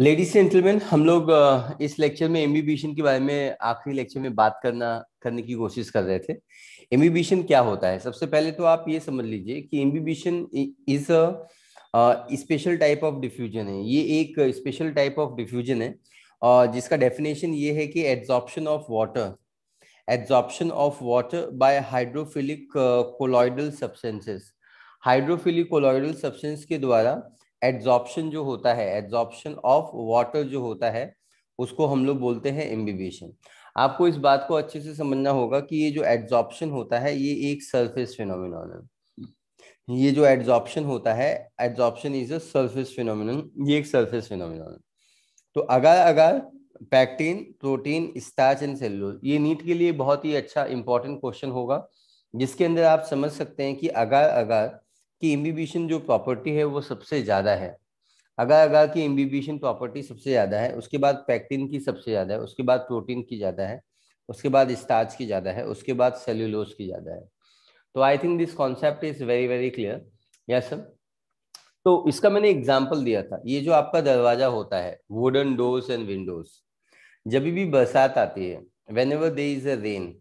Ladies and gentleman, हम लोग इस लेक्चर में इम्बिबिशन के बारे में आखिरी लेक्चर में बात करने की कोशिश कर रहे थे। इम्बिबिशन क्या होता है? सबसे पहले तो आप ये समझ लीजिए कि imbibition is a special type of diffusion है। ये एक स्पेशल टाइप ऑफ डिफ्यूजन है और जिसका डेफिनेशन ये है कि adsorption of water bye hydrophilic colloidal substances. Hydrophilic colloidal substance के द्वारा एड्सॉर्प्शन जो होता है, एड्सॉर्प्शन ऑफ वाटर जो होता है, उसको हम लोग बोलते हैं इम्बिबिशन। आपको इस बात को अच्छे से समझना होगा कि ये जो एड्सॉर्प्शन होता है ये एक सरफेस फिनोमिनन है। ये जो एड्सॉर्प्शन होता है, adsorption is a surface phenomenon, ये एक सरफेस फिनोमिनन है। तो अगर अगर pectin, protein, starch and cellulose, ये नीट के लिए बहुत ही अच्छा इंपॉर्टेंट क्वेश्चन होगा, जिसके अंदर आप समझ सकते हैं कि अगर अगर की इम्बिबिशन जो प्रॉपर्टी है वो सबसे ज्यादा है। अगर अगर की इम्बिबिशन प्रॉपर्टी सबसे ज्यादा है, उसके बाद पैक्टिन की सबसे ज्यादा है, उसके बाद प्रोटीन की ज्यादा है, उसके बाद स्टार्च की ज्यादा है, उसके बाद सेल्यूलोज की ज्यादा है। तो I think this concept is very very clear. Yes sir. तो इसका मैंने एग्जाम्पल दिया था। ये जो आपका दरवाजा होता है, वुडन डोर्स एंड विंडोज, जब भी बरसात आती है, whenever there is a rain,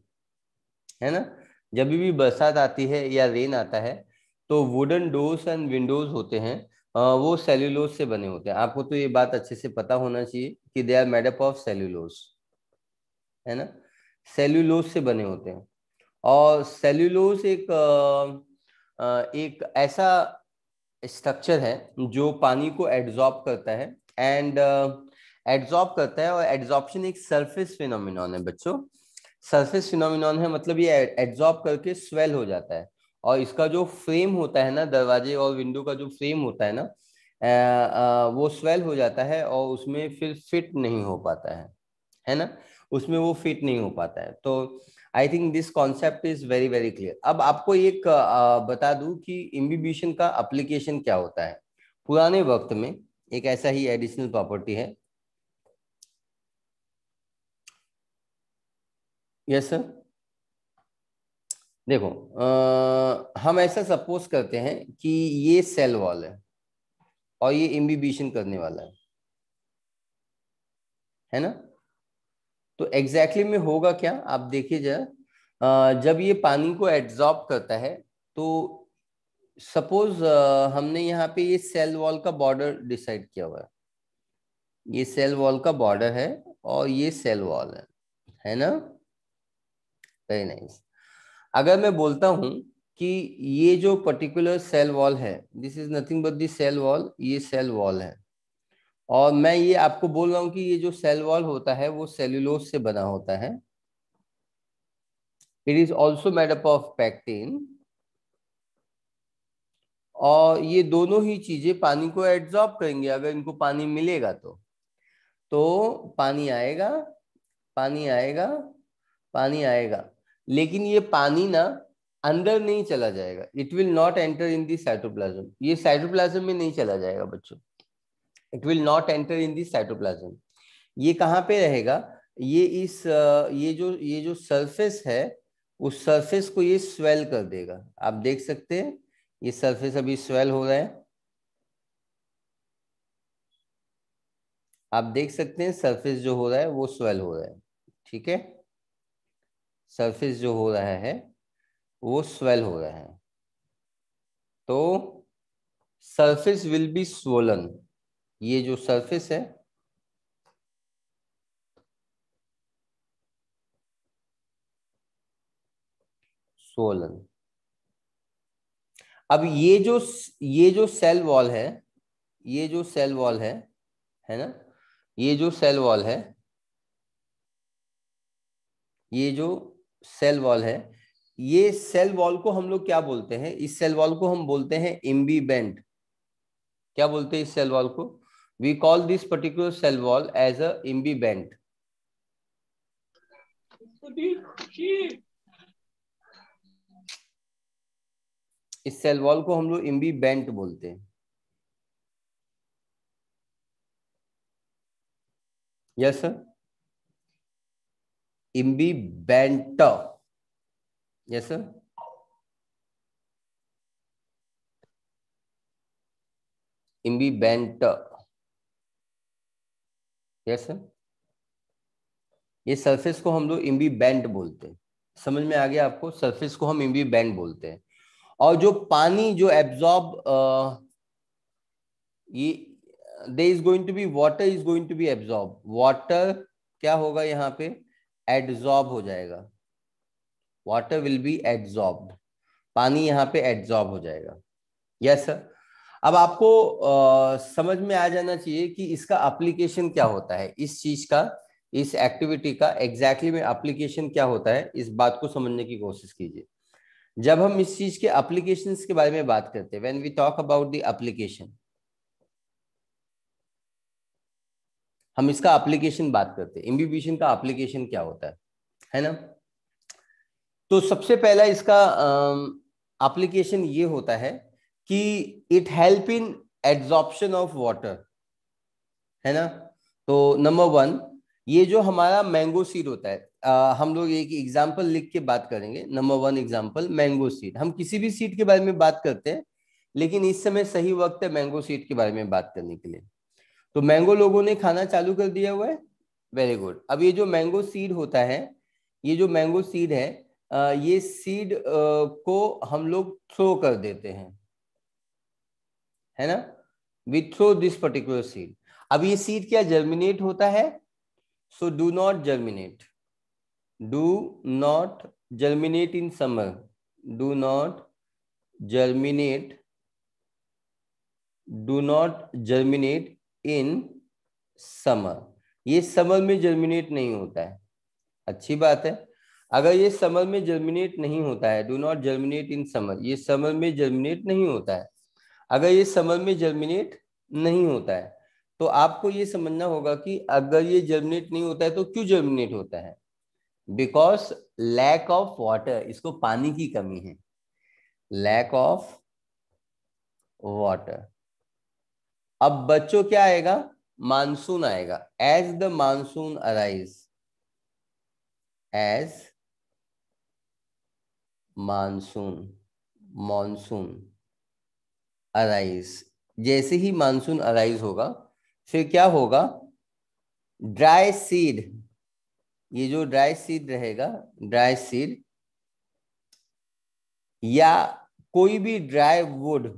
है ना, जब भी बरसात आती है या रेन आता है, तो वुडन डोर्स एंड विंडोज होते हैं, वो सेल्यूलोज से बने होते हैं। आपको तो ये बात अच्छे से पता होना चाहिए कि they are made up of cellulose, है ना, सेल्यूलोज से बने होते हैं। और सेल्यूलोज एक ऐसा स्ट्रक्चर है जो पानी को एड्सॉर्ब करता है एंड एड्सॉर्ब करता है। और एड्सॉर्प्शन एक सरफेस फिनोमिनॉन है बच्चों। सरफेस फिनोमिनॉन है, मतलब ये एड्सॉर्ब करके स्वेल हो जाता है। और इसका जो फ्रेम होता है ना, दरवाजे और विंडो का जो फ्रेम होता है ना, वो स्वेल हो जाता है और उसमें फिर फिट नहीं हो पाता है ना, उसमें वो फिट नहीं हो पाता है। तो I think this concept is very very clear. अब आपको एक बता दूं कि इम्बिबिशन का एप्लीकेशन क्या होता है। पुराने वक्त में एक ऐसा ही एडिशनल प्रॉपर्टी है। Yes sir. देखो, हम ऐसा सपोज करते हैं कि ये सेल वॉल है और ये इम्बिबिशन करने वाला है ना। तो एग्जैक्टली में होगा क्या, आप देखिए जरा। जब ये पानी को एड्सॉर्ब करता है, तो सपोज हमने यहाँ पे ये सेल वॉल का बॉर्डर डिसाइड किया हुआ है। ये सेल वॉल का बॉर्डर है और ये सेल वॉल है ना। Very nice. अगर मैं बोलता हूं कि ये जो पर्टिकुलर सेल वॉल है, this is nothing but this cell wall, ये सेल वॉल है, और मैं ये आपको बोल रहा हूं कि ये जो सेल वॉल होता है वो सेल्यूलोज से बना होता है। It is also made up of pectin. और ये दोनों ही चीजें पानी को एब्जॉर्ब करेंगे अगर इनको पानी मिलेगा तो पानी आएगा, पानी आएगा, पानी आएगा। लेकिन ये पानी ना अंदर नहीं चला जाएगा। It will not enter in the cytoplasm. ये साइटोप्लाज्म में नहीं चला जाएगा बच्चों। It will not enter in the cytoplasm. ये कहाँ पे रहेगा? ये ये जो सरफेस है, उस सरफेस को ये स्वेल कर देगा। आप देख सकते हैं ये सरफेस अभी स्वेल हो रहा है। आप देख सकते हैं सरफेस जो हो रहा है वो स्वेल हो रहा है। ठीक है, सरफेस जो हो रहा है वो स्वेल हो रहा है। तो सरफेस विल बी स्वोलन। ये जो सरफेस है, स्वोलन। अब ये जो सेल वॉल है, ये जो सेल वॉल है ना, ये जो सेल वॉल है, ये जो सेल वॉल है, ये सेल वॉल को हम लोग क्या बोलते हैं? इस सेल वॉल को हम बोलते हैं इम्बीबेंट। क्या बोलते हैं इस सेल वॉल को? We call this particular cell wall as a imbibant. इस सेल वॉल को हम लोग इम्बीबेंट बोलते हैं। Yes sir, imbibant. Yes sir. Imbibant. Yes sir, ये सरफेस को हम लोग इम्बी बैंड बोलते हैं। समझ में आ गया आपको? सरफेस को हम इम्बी बैंड बोलते हैं। और जो पानी जो एब्जॉर्ब, ये they is going to be water, is going to be absorb, water क्या होगा यहाँ पे? एड्जॉर्ब हो जाएगा, वाटर विल बी एड्जॉर्ब्ड, पानी यहाँ पे एड्जॉर्ब हो जाएगा। Yes sir. अब आपको समझ में आ जाना चाहिए कि इसका एप्लीकेशन क्या होता है, इस चीज का, इस एक्टिविटी का एग्जैक्टली में एप्लीकेशन क्या होता है, इस बात को समझने की कोशिश कीजिए। जब हम इस चीज के एप्लीकेशंस के बारे में बात करते हैं, when we talk about the application, हम इसका एप्लीकेशन बात करते हैं, इम्बिबिशन का एप्लीकेशन क्या होता है ना? तो सबसे पहला इसका एप्लीकेशन ये होता है कि it help in adsorption of water, है ना? तो नंबर वन, ये जो हमारा मैंगो सीड होता है, हम लोग एक एग्जांपल लिख के बात करेंगे। Number one example, mango seed. हम किसी भी सीड के बारे में बात करते हैं, लेकिन इस समय सही वक्त है मैंगो सीड के बारे में बात करने के लिए। तो मैंगो लोगों ने खाना चालू कर दिया हुआ है, वेरी गुड। अब ये जो मैंगो सीड होता है, ये जो मैंगो सीड है, ये सीड को हम लोग थ्रो कर देते हैं, है ना? We throw this particular seed. अब ये सीड क्या जर्मिनेट होता है? So do not germinate, do not germinate in summer, do not germinate, do not germinate in summer. ये समर में जर्मिनेट नहीं होता है, अच्छी बात है। अगर ये समर में जर्मिनेट नहीं होता है, do not germinate in summer, ये समर में जर्मिनेट नहीं होता है। अगर ये समर में जर्मिनेट नहीं होता है, तो आपको ये समझना होगा कि अगर ये जर्मिनेट नहीं होता है तो क्यों जर्मिनेट होता है? बिकॉज लैक ऑफ वाटर, इसको पानी की कमी है, लैक ऑफ वाटर। अब बच्चों क्या आएगा? मानसून आएगा। As the monsoon arise, as monsoon, monsoon arise, जैसे ही मानसून अराइज होगा, फिर क्या होगा? ड्राई सीड, ये जो ड्राई सीड रहेगा, ड्राई सीड या कोई भी ड्राई वुड,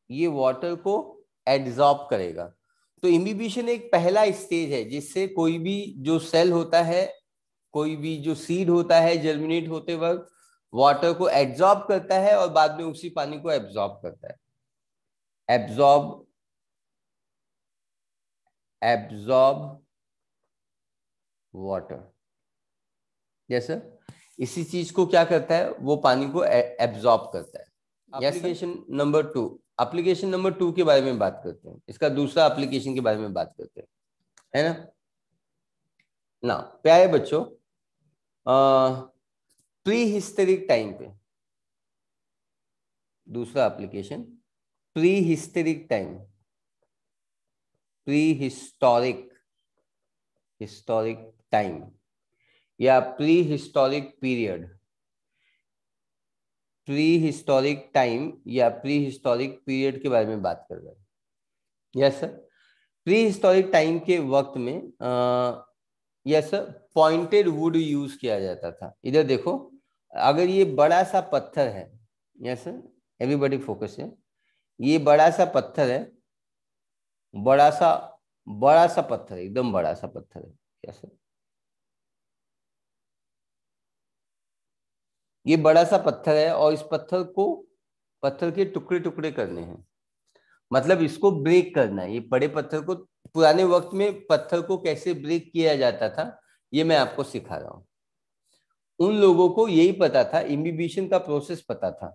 ये वाटर को एब्जॉर्ब करेगा। तो इम्बिबिशन एक पहला स्टेज है जिससे कोई भी जो सेल होता है, कोई भी जो सीड होता है, जर्मिनेट होते वक्त वाटर को एब्जॉर्ब करता है और बाद में उसी पानी को एब्जॉर्ब करता है। एब्जॉर्ब, एब्जॉर्ब वाटर, जैसे इसी चीज को क्या करता है, वो पानी को एब्जॉर्ब करता है। Application number two, application number two के बारे में बात करते हैं, इसका दूसरा एप्लीकेशन के बारे में बात करते हैं, है ना? ना प्यारे बच्चों, प्री हिस्टोरिक टाइम पे, दूसरा application, prehistoric time, prehistoric, historic time या prehistoric period, prehistoric time या प्री हिस्टोरिक पीरियड के बारे में बात कर रहे हैं। Yes sir, prehistoric time के वक्त में yes sir, pointed wood use किया जाता था। इधर देखो, अगर ये बड़ा सा पत्थर है, यस सर, एवरीबॉडी फोकस है, ये बड़ा सा पत्थर है, बड़ा सा, बड़ा सा पत्थर है, एकदम बड़ा सा पत्थर है, यस सर, ये बड़ा सा पत्थर है और इस पत्थर को, पत्थर के टुकड़े टुकड़े करने हैं, मतलब इसको ब्रेक करना है। ये बड़े पत्थर को, पुराने वक्त में पत्थर को कैसे ब्रेक किया जाता था, ये मैं आपको सिखा रहा हूँ। उन लोगों को यही पता था, इम्बिबिशन का प्रोसेस पता था।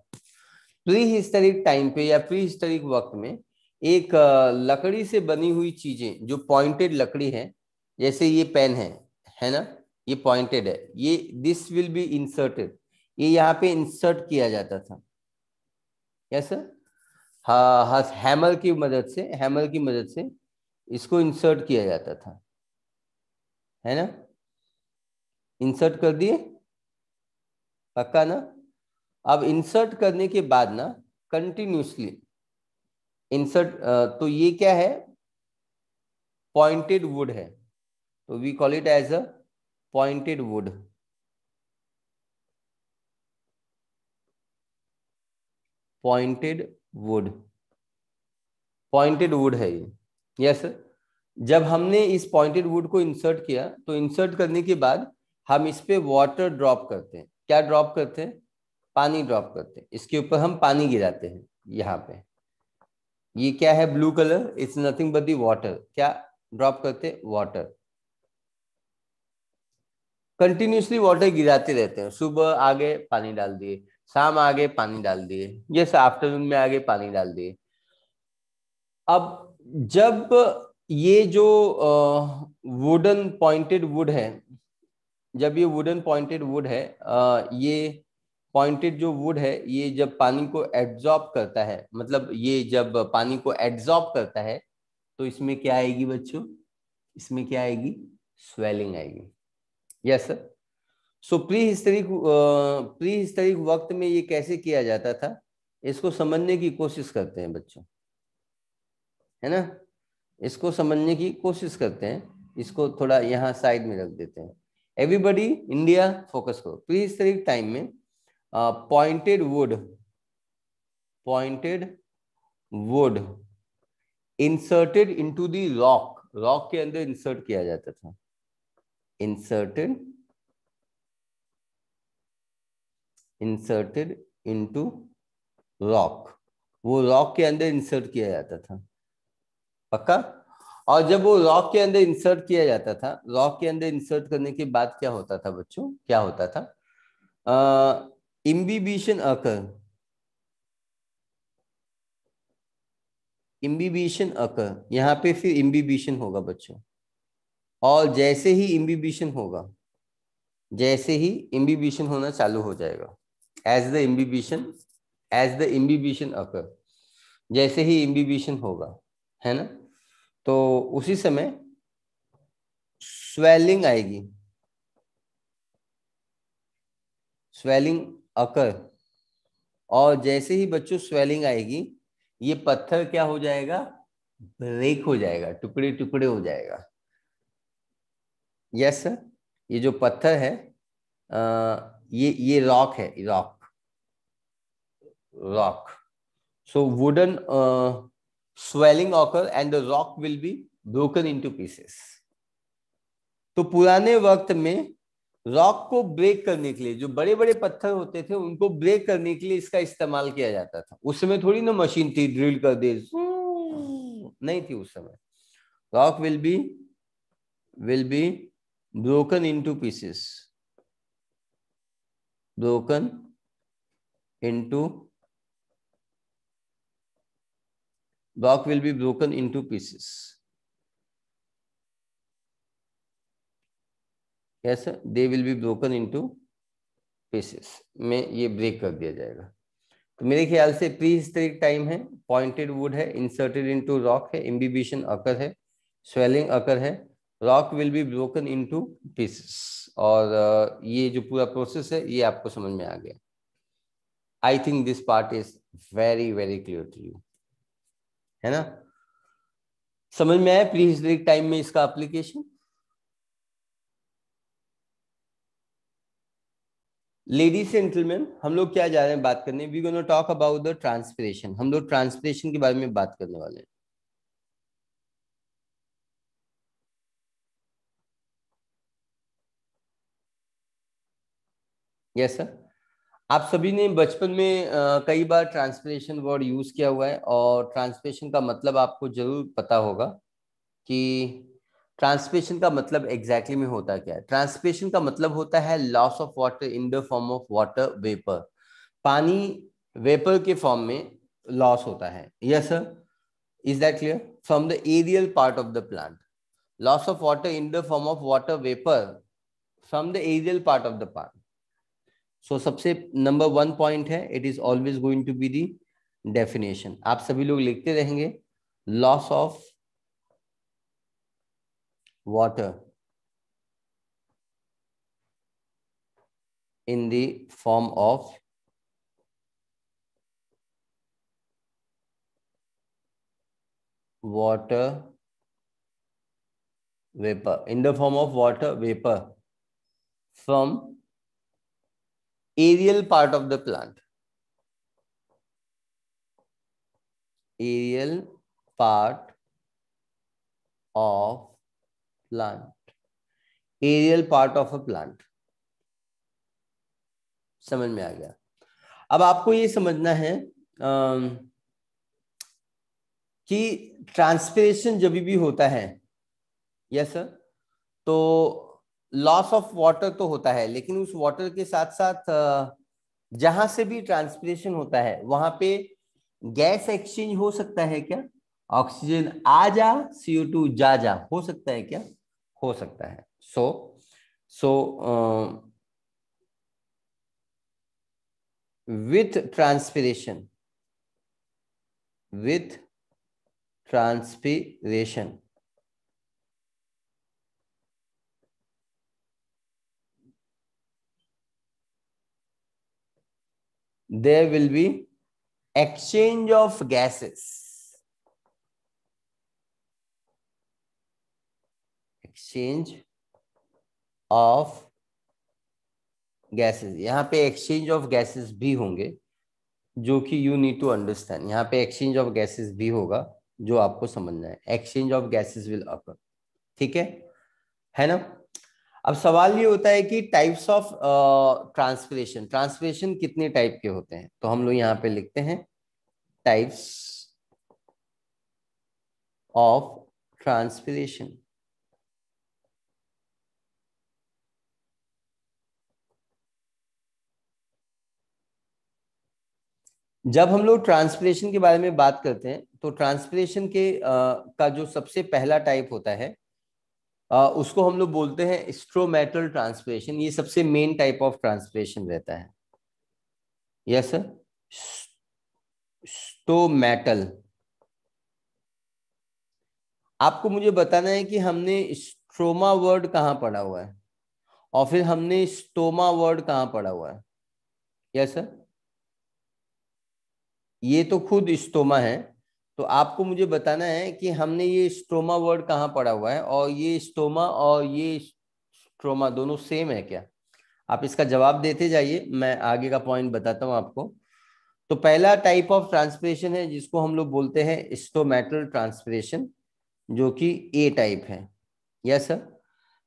प्री हिस्टोरिक टाइम पे या प्री हिस्टोरिक वक्त में एक लकड़ी से बनी हुई चीजें, जो पॉइंटेड लकड़ी है, जैसे ये पेन है ना, ये पॉइंटेड है, ये दिस विल बी इंसर्टेड, ये यहाँ पे इंसर्ट किया जाता था। यस सर, हाँ हाँ, हैमर की मदद से, हैमर की मदद से इसको इंसर्ट किया जाता था, है ना? इंसर्ट कर दिए, पक्का ना? अब इंसर्ट करने के बाद ना, कंटिन्यूसली इंसर्ट, तो ये क्या है? पॉइंटेड वुड है, तो we call it as a pointed wood. Pointed wood, pointed wood है ये। यस, जब हमने इस पॉइंटेड वुड को इंसर्ट किया, तो इंसर्ट करने के बाद हम इस पे वाटर ड्रॉप करते हैं। क्या ड्रॉप करते हैं? पानी ड्रॉप करते हैं। इसके ऊपर हम पानी गिराते हैं। यहाँ पे ये क्या है? Blue colour, it's nothing but the water. क्या ड्रॉप करते हैं? वाटर। कंटिन्यूसली वाटर गिराते रहते हैं। सुबह आगे पानी डाल दिए, शाम आगे पानी डाल दिए, यस आफ्टरनून में आगे पानी डाल दिए। अब जब ये जो वुडन पॉइंटेड वुड है, जब ये वुडन पॉइंटेड वुड है, ये पॉइंटेड जो वुड है, ये जब पानी को एब्जॉर्ब करता है, मतलब ये जब पानी को एब्जॉर्ब करता है, तो इसमें क्या आएगी बच्चों? इसमें क्या आएगी? स्वेलिंग आएगी। Yes sir. सो प्री हिस्टोरिक वक्त में ये कैसे किया जाता था, इसको समझने की कोशिश करते हैं बच्चों, है ना। इसको समझने की कोशिश करते हैं। इसको थोड़ा यहाँ साइड में रख देते हैं। एवरीबडी इंडिया फोकस करो। प्री हिस्टोरिक टाइम में pointed wood, pointed would inserted into the rock, rock के अंदर इंसर्ट किया जाता था। इंसर्टेड, इंसर्टेड इनटू रॉक, वो रॉक के अंदर इंसर्ट किया जाता था। पक्का? और जब वो रॉक के अंदर इंसर्ट किया जाता था, रॉक के अंदर इंसर्ट करने के बाद क्या होता था बच्चों? क्या होता था? इम्बिबिशन अकर, इम्बिबिशन अकर, यहाँ पे फिर इम्बिबिशन होगा बच्चों। और जैसे ही इम्बिबिशन होगा, जैसे ही इम्बिबिशन होना चालू हो जाएगा, as the imbibition, as the imbibition occur, जैसे ही इम्बिबिशन होगा, है ना, तो उसी समय स्वेलिंग आएगी, स्वेलिंग अकर। और जैसे ही बच्चों स्वेलिंग आएगी, ये पत्थर क्या हो जाएगा? ब्रेक हो जाएगा, टुकड़े टुकड़े हो जाएगा। Yes sir. ये जो पत्थर है, ये रॉक है, rock, rock. So wooden swelling occur and the rock will be broken into pieces। तो पुराने वक्त में रॉक को ब्रेक करने के लिए, जो बड़े बड़े पत्थर होते थे उनको ब्रेक करने के लिए इसका इस्तेमाल किया जाता था। उस समय थोड़ी ना मशीन थी, ड्रिल कर दे, नहीं थी उस समय। Rock will be broken into pieces, broken into, rock will be broken into pieces। yes they will be broken into pieces में ये ब्रेक कर दिया जाएगा। तो मेरे ख्याल से प्री हिस्टोरिक टाइम है, पॉइंटेड वुड है, इंसर्टेड इनटू रॉक है, इम्बिबिशन अकर है, स्वेलिंग अकर है, rock will be broken into pieces. और ये जो पूरा प्रोसेस है ये आपको समझ में आ गया। I think this part is very very clear to you, है ना। समझ में आया प्री हिस्टोरिक टाइम में इसका एप्लीकेशन? लेडीज एंड जेंटलमैन, हम लोग क्या जा रहे हैं बात करने? We gonna talk about the transpiration. हम लोग ट्रांसपिरेशन के बारे में बात करने वाले हैं। Yes sir. आप सभी ने बचपन में कई बार ट्रांसपिरेशन वर्ड यूज किया हुआ है, और ट्रांसपिरेशन का मतलब आपको जरूर पता होगा कि ट्रांसपिरेशन का मतलब एग्जैक्टली में होता क्या है। ट्रांसपिरेशन का मतलब होता है loss of water in the form of water vapour. पानी वेपर के फॉर्म में लॉस होता है। Yes sir, is that clear? From the aerial part of the plant, loss of water in the form of water vapour from the aerial part of the plant. So सबसे number one point है, it is always going to be the definition. आप सभी लोग लिखते रहेंगे, loss of water in the form of water vapor, in the form of water vapor from aerial part of the plant. Aerial part of plant. Aerial part of a plant. समझ में आ गया। अब आपको ये समझना है कि ट्रांसपिरेशन जब भी होता है, यस सर, तो लॉस ऑफ वाटर तो होता है, लेकिन उस वाटर के साथ साथ जहां से भी ट्रांसपिरेशन होता है वहां पे गैस एक्सचेंज हो सकता है क्या? ऑक्सीजन आ जा, CO2 जा जा, हो सकता है क्या? हो सकता है। सो with transpiration there will be exchange of gases. Exchange of gases, यहाँ पे एक्सचेंज ऑफ गैसेस भी होंगे, जो कि यू नीड टू अंडरस्टैंड। यहाँ पे एक्सचेंज ऑफ गैसेस भी होगा, जो आपको समझना है। Exchange of gases will occur, ठीक है ना? अब सवाल ये होता है कि टाइप्स ऑफ ट्रांसपिरेशन, ट्रांसपिरेशन कितने टाइप के होते हैं? तो हम लोग यहाँ पे लिखते हैं टाइप्स ऑफ ट्रांसपिरेशन। जब हम लोग ट्रांसपिरेशन के बारे में बात करते हैं तो ट्रांसपिरेशन के का जो सबसे पहला टाइप होता है उसको हम लोग बोलते हैं स्ट्रोमेटल ट्रांसपिरेशन। ये सबसे मेन टाइप ऑफ ट्रांसपिरेशन रहता है। Yes sir, stomatal. आपको मुझे बताना है कि हमने स्ट्रोमा वर्ड कहाँ पढ़ा हुआ है और फिर हमने स्टोमा वर्ड कहाँ पढ़ा हुआ है? यस सर, ये तो खुद स्टोमा है, तो आपको मुझे बताना है कि हमने ये स्टोमा वर्ड कहाँ पढ़ा हुआ है और ये स्टोमा और ये स्ट्रोमा दोनों सेम है क्या? आप इसका जवाब देते जाइए, मैं आगे का पॉइंट बताता हूँ आपको। तो पहला टाइप ऑफ ट्रांसपिरेशन है जिसको हम लोग बोलते हैं स्टोमेटल ट्रांसपिरेशन, जो कि ए टाइप है। Yes sir,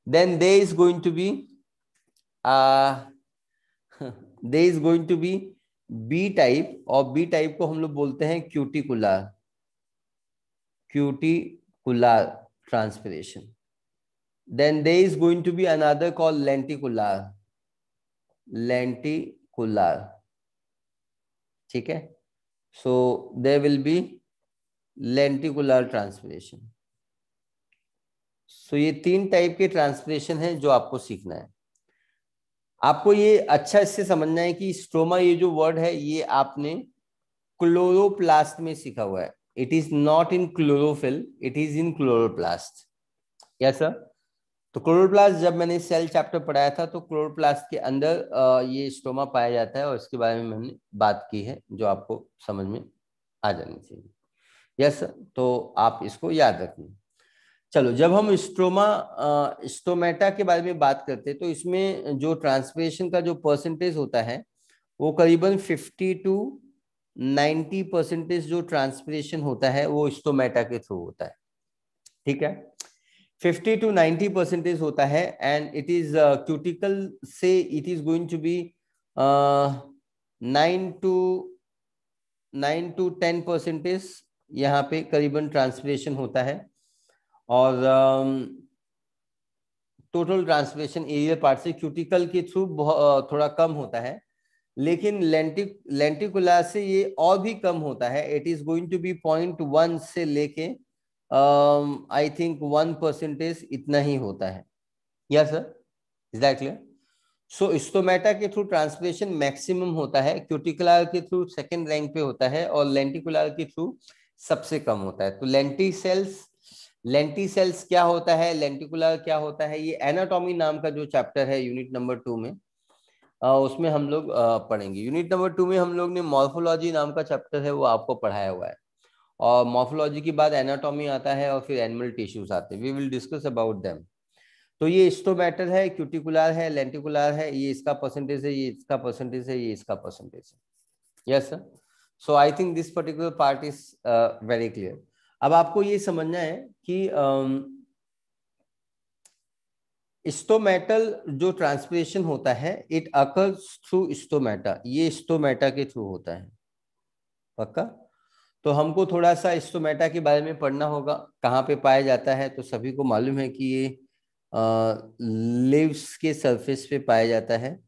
then there is going to be there is going to be B type, और बी टाइप को हम लोग बोलते हैं cuticular, cuticular transpiration. Then there is going to be another called lenticular, lenticular, ठीक है? So there will be lenticular transpiration. So ये तीन टाइप के ट्रांसपिरेशन है जो आपको सीखना है। आपको ये अच्छा इससे समझना है कि स्ट्रोमा ये जो वर्ड है ये आपने क्लोरोप्लास्ट में सीखा हुआ है। It is not in chlorophyll, it is in chloroplast. Yes sir, तो क्लोरोप्लास्ट जब मैंने सेल चैप्टर पढ़ाया था तो क्लोरोप्लास्ट के अंदर ये स्टोमा पाया जाता है और इसके बारे में हमने बात की है, जो आपको समझ में आ जानी चाहिए। यस, तो आप इसको याद रखिए। चलो, जब हम स्टोमेटा के बारे में बात करते हैं तो इसमें जो ट्रांसपिरेशन का जो परसेंटेज होता है वो करीबन 50 to 90% जो ट्रांसपिरेशन होता है वो स्टोमेटा के थ्रू होता है, ठीक है? 50 to 90% होता है, एंड इट इज क्यूटिकल से it is going to be 9 to 10% यहाँ पे करीबन ट्रांसपिरेशन होता है, और टोटल ट्रांसपिरेशन एरियल पार्ट से क्यूटिकल के थ्रू थोड़ा कम होता है, लेकिन लेंटिकुलर से ये और भी कम होता है। It is going to be 0.1 से लेके आई थिंक 1% इतना ही होता है। Yes sir, is that clear? So stomata के थ्रू ट्रांसपिरेशन मैक्सिमम होता है, क्यूटिकुलर के थ्रू सेकंड रैंक पे होता है, और लेंटिकुलर के थ्रू सबसे कम होता है। तो लेंटिसेल्स क्या होता है, लेंटिकुलर क्या होता है, ये एनाटॉमी नाम का जो चैप्टर है यूनिट नंबर 2 में, उसमें हम लोग पढ़ेंगे। यूनिट नंबर 2 में हम लोग ने मॉर्फोलॉजी नाम का चैप्टर है वो आपको पढ़ाया हुआ है, और मॉर्फोलॉजी के बाद एनाटॉमी आता है और फिर एनिमल टिश्यूज आते हैं। We will discuss about them. तो ये स्टोमेटल है, क्यूटिकुलर है, लेंटिकुलर है, ये इसका परसेंटेज है, ये इसका परसेंटेज है, ये इसका परसेंटेज है। Yes sir. So I think this particular part is very clear. अब आपको ये समझना है कि स्टोमेटल जो ट्रांसपिरेशन होता है इट अकर्स थ्रू स्टोमेटा, ये स्टोमेटा के थ्रू होता है। पक्का? तो हमको थोड़ा सा स्टोमेटा के बारे में पढ़ना होगा, कहाँ पे पाया जाता है। तो सभी को मालूम है कि ये लिव्स के सरफेस पे पाया जाता है,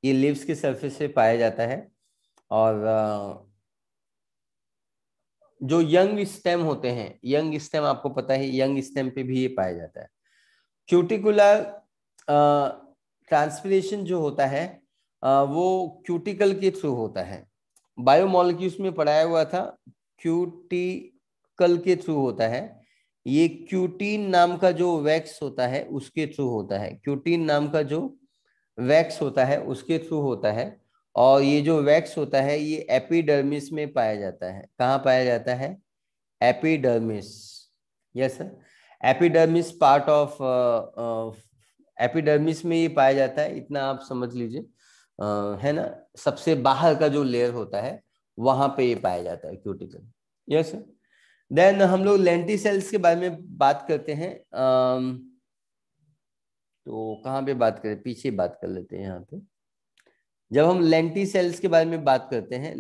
ये लिव्स के सरफेस पे पाया जाता है। और जो यंग स्टेम होते हैं, यंग स्टेम आपको पता है, यंग स्टेम पे भी ये पाया जाता है। क्यूटिकुलर ट्रांसपिरेशन जो होता है वो क्यूटिकल के थ्रू होता है। बायोमोलिक्यूल्स में पढ़ाया हुआ था, क्यूटिकल के थ्रू होता है। ये क्यूटीन नाम का जो वैक्स होता है उसके थ्रू होता है, क्यूटीन नाम का जो वैक्स होता है उसके थ्रू होता है। और ये जो वैक्स होता है ये एपिडर्मिस में पाया जाता है। कहाँ पाया जाता है? Epidermis. Yes sir. Epidermis part of epidermis में ये पाया जाता है, इतना आप समझ लीजिए। है ना, सबसे बाहर का जो लेयर होता है वहां पे ये पाया जाता है, क्यूटिकल। Yes sir. देन हम लोग लेंटी सेल्स के बारे में बात करते हैं। तो कहाँ पे बात करें, पीछे बात कर लेते हैं यहाँ पे। जब हम लेंटी सेल्स के बारे में बात करते हैं,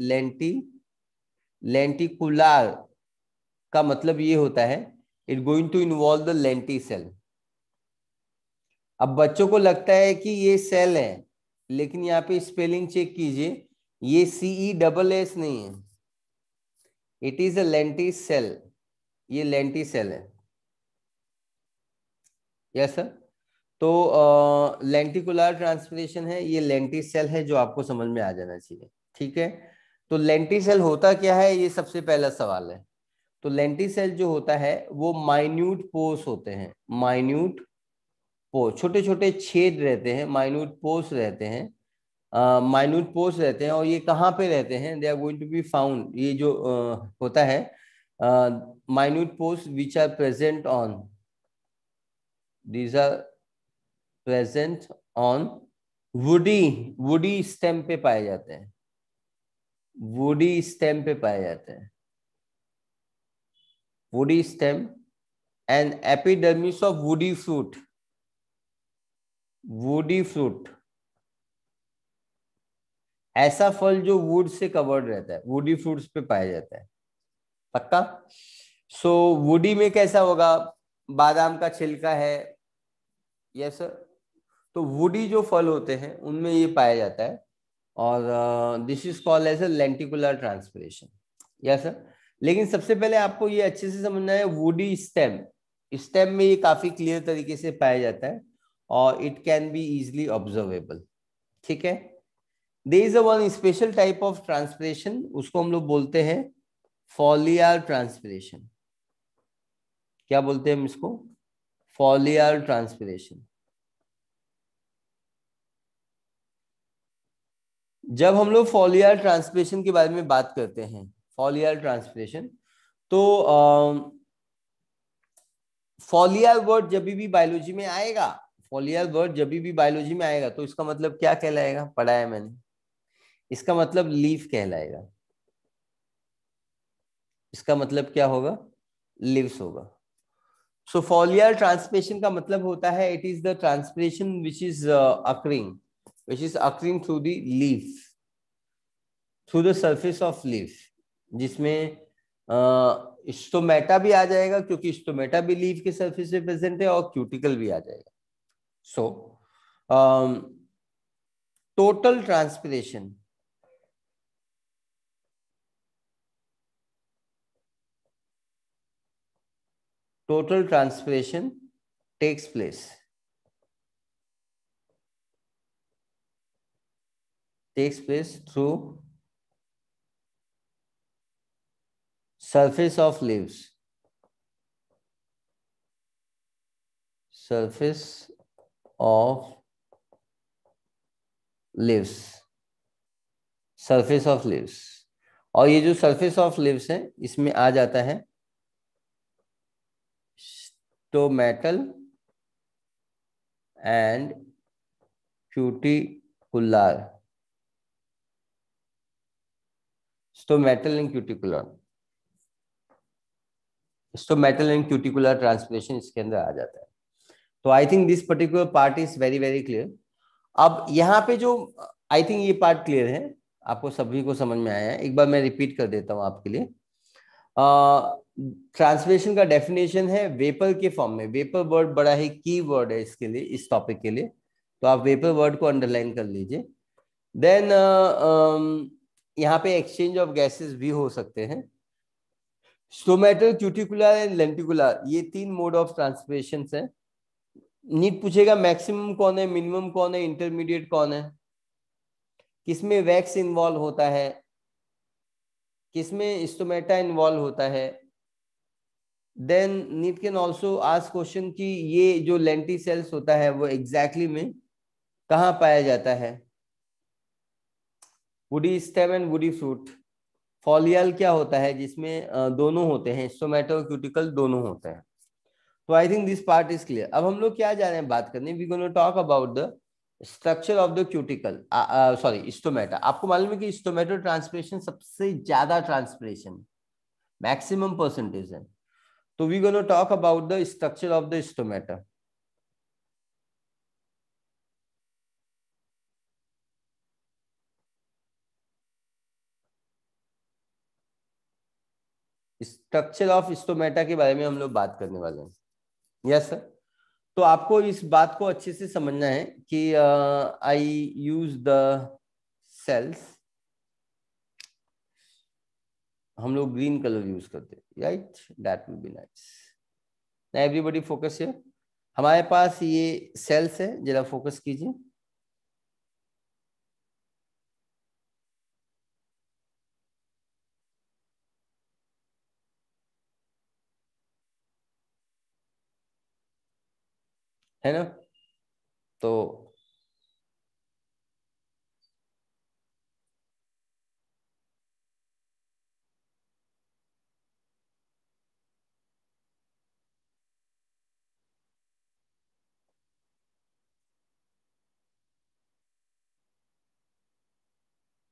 लेंटिकुलार का मतलब ये होता है it going to involve the lenticel. अब बच्चों को लगता है कि ये सेल है, लेकिन यहाँ पे स्पेलिंग चेक कीजिए, ये CESS नहीं है, it is a lenticel. ये लेंटी सेल है। Yes sir. तो लेंटिकुलर ट्रांसपिरेशन है, ये लेंटी सेल है, जो आपको समझ में आ जाना चाहिए। ठीक है। तो लेंटी सेल होता क्या है, ये सबसे पहला सवाल है। तो लेंटी सेल जो होता है वो माइन्यूट पोर्स होते हैं, माइन्यूट पोर्स, छोटे छोटे छेद रहते हैं, माइन्यूट पोर्स रहते हैं, माइन्यूट पोर्स रहते हैं। और ये कहाँ पे रहते हैं? They are going to be found, ये जो होता है minute pores which are present on, these are present on woody, woody stem पे पाए जाते हैं, वुडी स्टेम पे पाए जाते हैं, woody stem and epidermis of woody fruit, woody fruit, ऐसा फल जो वुड से कवर्ड रहता है, वुडी फ्रूट्स पे पाया जाता है। पक्का? सो वुडी में कैसा होगा? बादाम का छिलका है। Yes sir. तो वुडी जो फल होते हैं उनमें ये पाया जाता है। और this is called as a lenticular transpiration. Yes sir. लेकिन सबसे पहले आपको ये अच्छे से समझना है, वुडी स्टेम, स्टेम में ये काफी क्लियर तरीके से पाया जाता है और it can be easily observable. ठीक है। There is a one special type of transpiration, उसको हम लोग बोलते हैं फॉलियार ट्रांसपिरेशन। क्या बोलते हैं हम इसको? फॉलियार ट्रांसपिरेशन। जब हम लोग फॉलियार ट्रांसपिरेशन के बारे में बात करते हैं, फॉलियार ट्रांसपिरेशन, तो फॉलियार वर्ड जब भी बायोलॉजी में आएगा, फॉलियार वर्ड जब भी बायोलॉजी में आएगा तो इसका मतलब क्या कहलाएगा? पढ़ा है मैंने, इसका मतलब लीफ कहलाएगा। इसका मतलब क्या होगा? लीव्स होगा। सो फॉलियार ट्रांसपिरेशन का मतलब होता है it is the transpiration which is occurring through the leaf, through the surface of leaf, जिसमें स्टोमेटा भी आ जाएगा, क्योंकि स्टोमेटा भी लीफ के सरफेस पे प्रेजेंट है, और क्यूटिकल भी आ जाएगा। So total transpiration, total transpiration takes place through surface of leaves, surface of leaves, surface of leaves। और ये जो सरफेस ऑफ लिव्स है इसमें आ जाता है stomatal and cuticular, stomatal and cuticular, stomatal and cuticular translation इसके अंदर आ जाता है। तो I think this particular part is very very clear. अब यहाँ पे जो आई थिंक ये पार्ट क्लियर है, आपको सभी को समझ में आया है। एक बार मैं रिपीट कर देता हूँ आपके लिए। ट्रांसलेशन का डेफिनेशन है वेपर के फॉर्म में। वेपर वर्ड बड़ा ही की वर्ड है इसके लिए, इस टॉपिक के लिए, तो आप वेपर वर्ड को अंडरलाइन कर लीजिए। देन यहाँ पे एक्सचेंज ऑफ गैसेस भी हो सकते हैं। स्टोमेटल, क्यूटिकुलर एंड लेंटिकुलर, ये 3 मोड ऑफ ट्रांसलेशन है। नीट पूछेगा मैक्सिमम कौन है, मिनिमम कौन है, इंटरमीडिएट कौन है, किसमें वैक्स इन्वॉल्व होता है, किसमें स्टोमेटा इन्वॉल्व होता है। Then NEET can also ask question कि ये जो लेंटी सेल्स होता है वो एग्जैक्टली में कहाँ पाया जाता है। Woody stem and woody fruit. फॉलियल क्या होता है जिसमें दोनों होते हैं, स्टोमेटा और क्यूटिकल दोनों होते हैं। तो I think this part is clear. अब हम लोग क्या जा रहे हैं बात करने, we gonna talk about the structure of the cuticle, sorry stomata. आपको मालूम है कि स्टोमेटो ट्रांसपिरेशन सबसे ज्यादा ट्रांसपिरेशन मैक्सिमम परसेंटेज है। तो we gonna talk about the structure of the stomata. Structure of stomata के बारे में हम लोग बात करने वाले हैं। Yes sir. तो आपको इस बात को अच्छे से समझना है कि आई यूज द सेल्स, हम लोग ग्रीन कलर यूज करते हैं, right, that will be nice. Everybody focus है। हमारे पास ये सेल्स है, जरा फोकस कीजिए। है ना? तो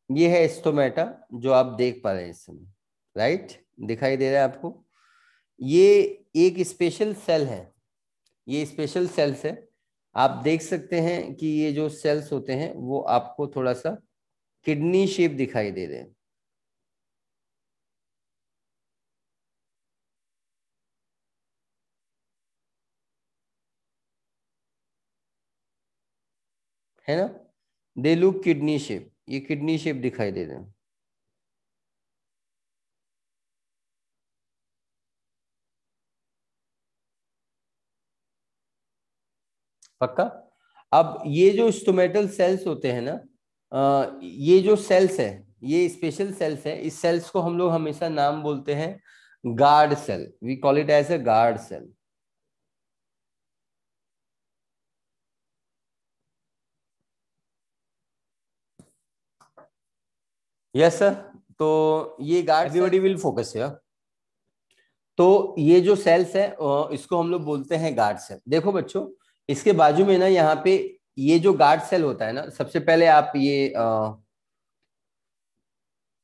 ये है स्टोमेटा जो आप देख पा रहे हैं इस समय, राइट, दिखाई दे रहा है आपको। ये एक स्पेशल सेल है, ये स्पेशल सेल्स है। आप देख सकते हैं कि ये जो सेल्स होते हैं वो आपको थोड़ा सा किडनी शेप दिखाई दे रहे हैं। है ना? दे लुक किडनी शेप, ये किडनी शेप दिखाई दे रहे हैं। पक्का? अब ये जो स्टोमेटल सेल्स होते हैं ना, ये जो सेल्स है, ये स्पेशल सेल्स है। इस सेल्स को हम लोग हमेशा नाम बोलते हैं guard cell, we call it as a guard cell. Yes sir. तो ये guard, everybody will focus here. तो ये जो सेल्स है इसको हम लोग बोलते हैं गार्ड सेल। देखो बच्चों, इसके बाजू में ना यहाँ पे ये जो गार्ड सेल होता है ना, सबसे पहले आप ये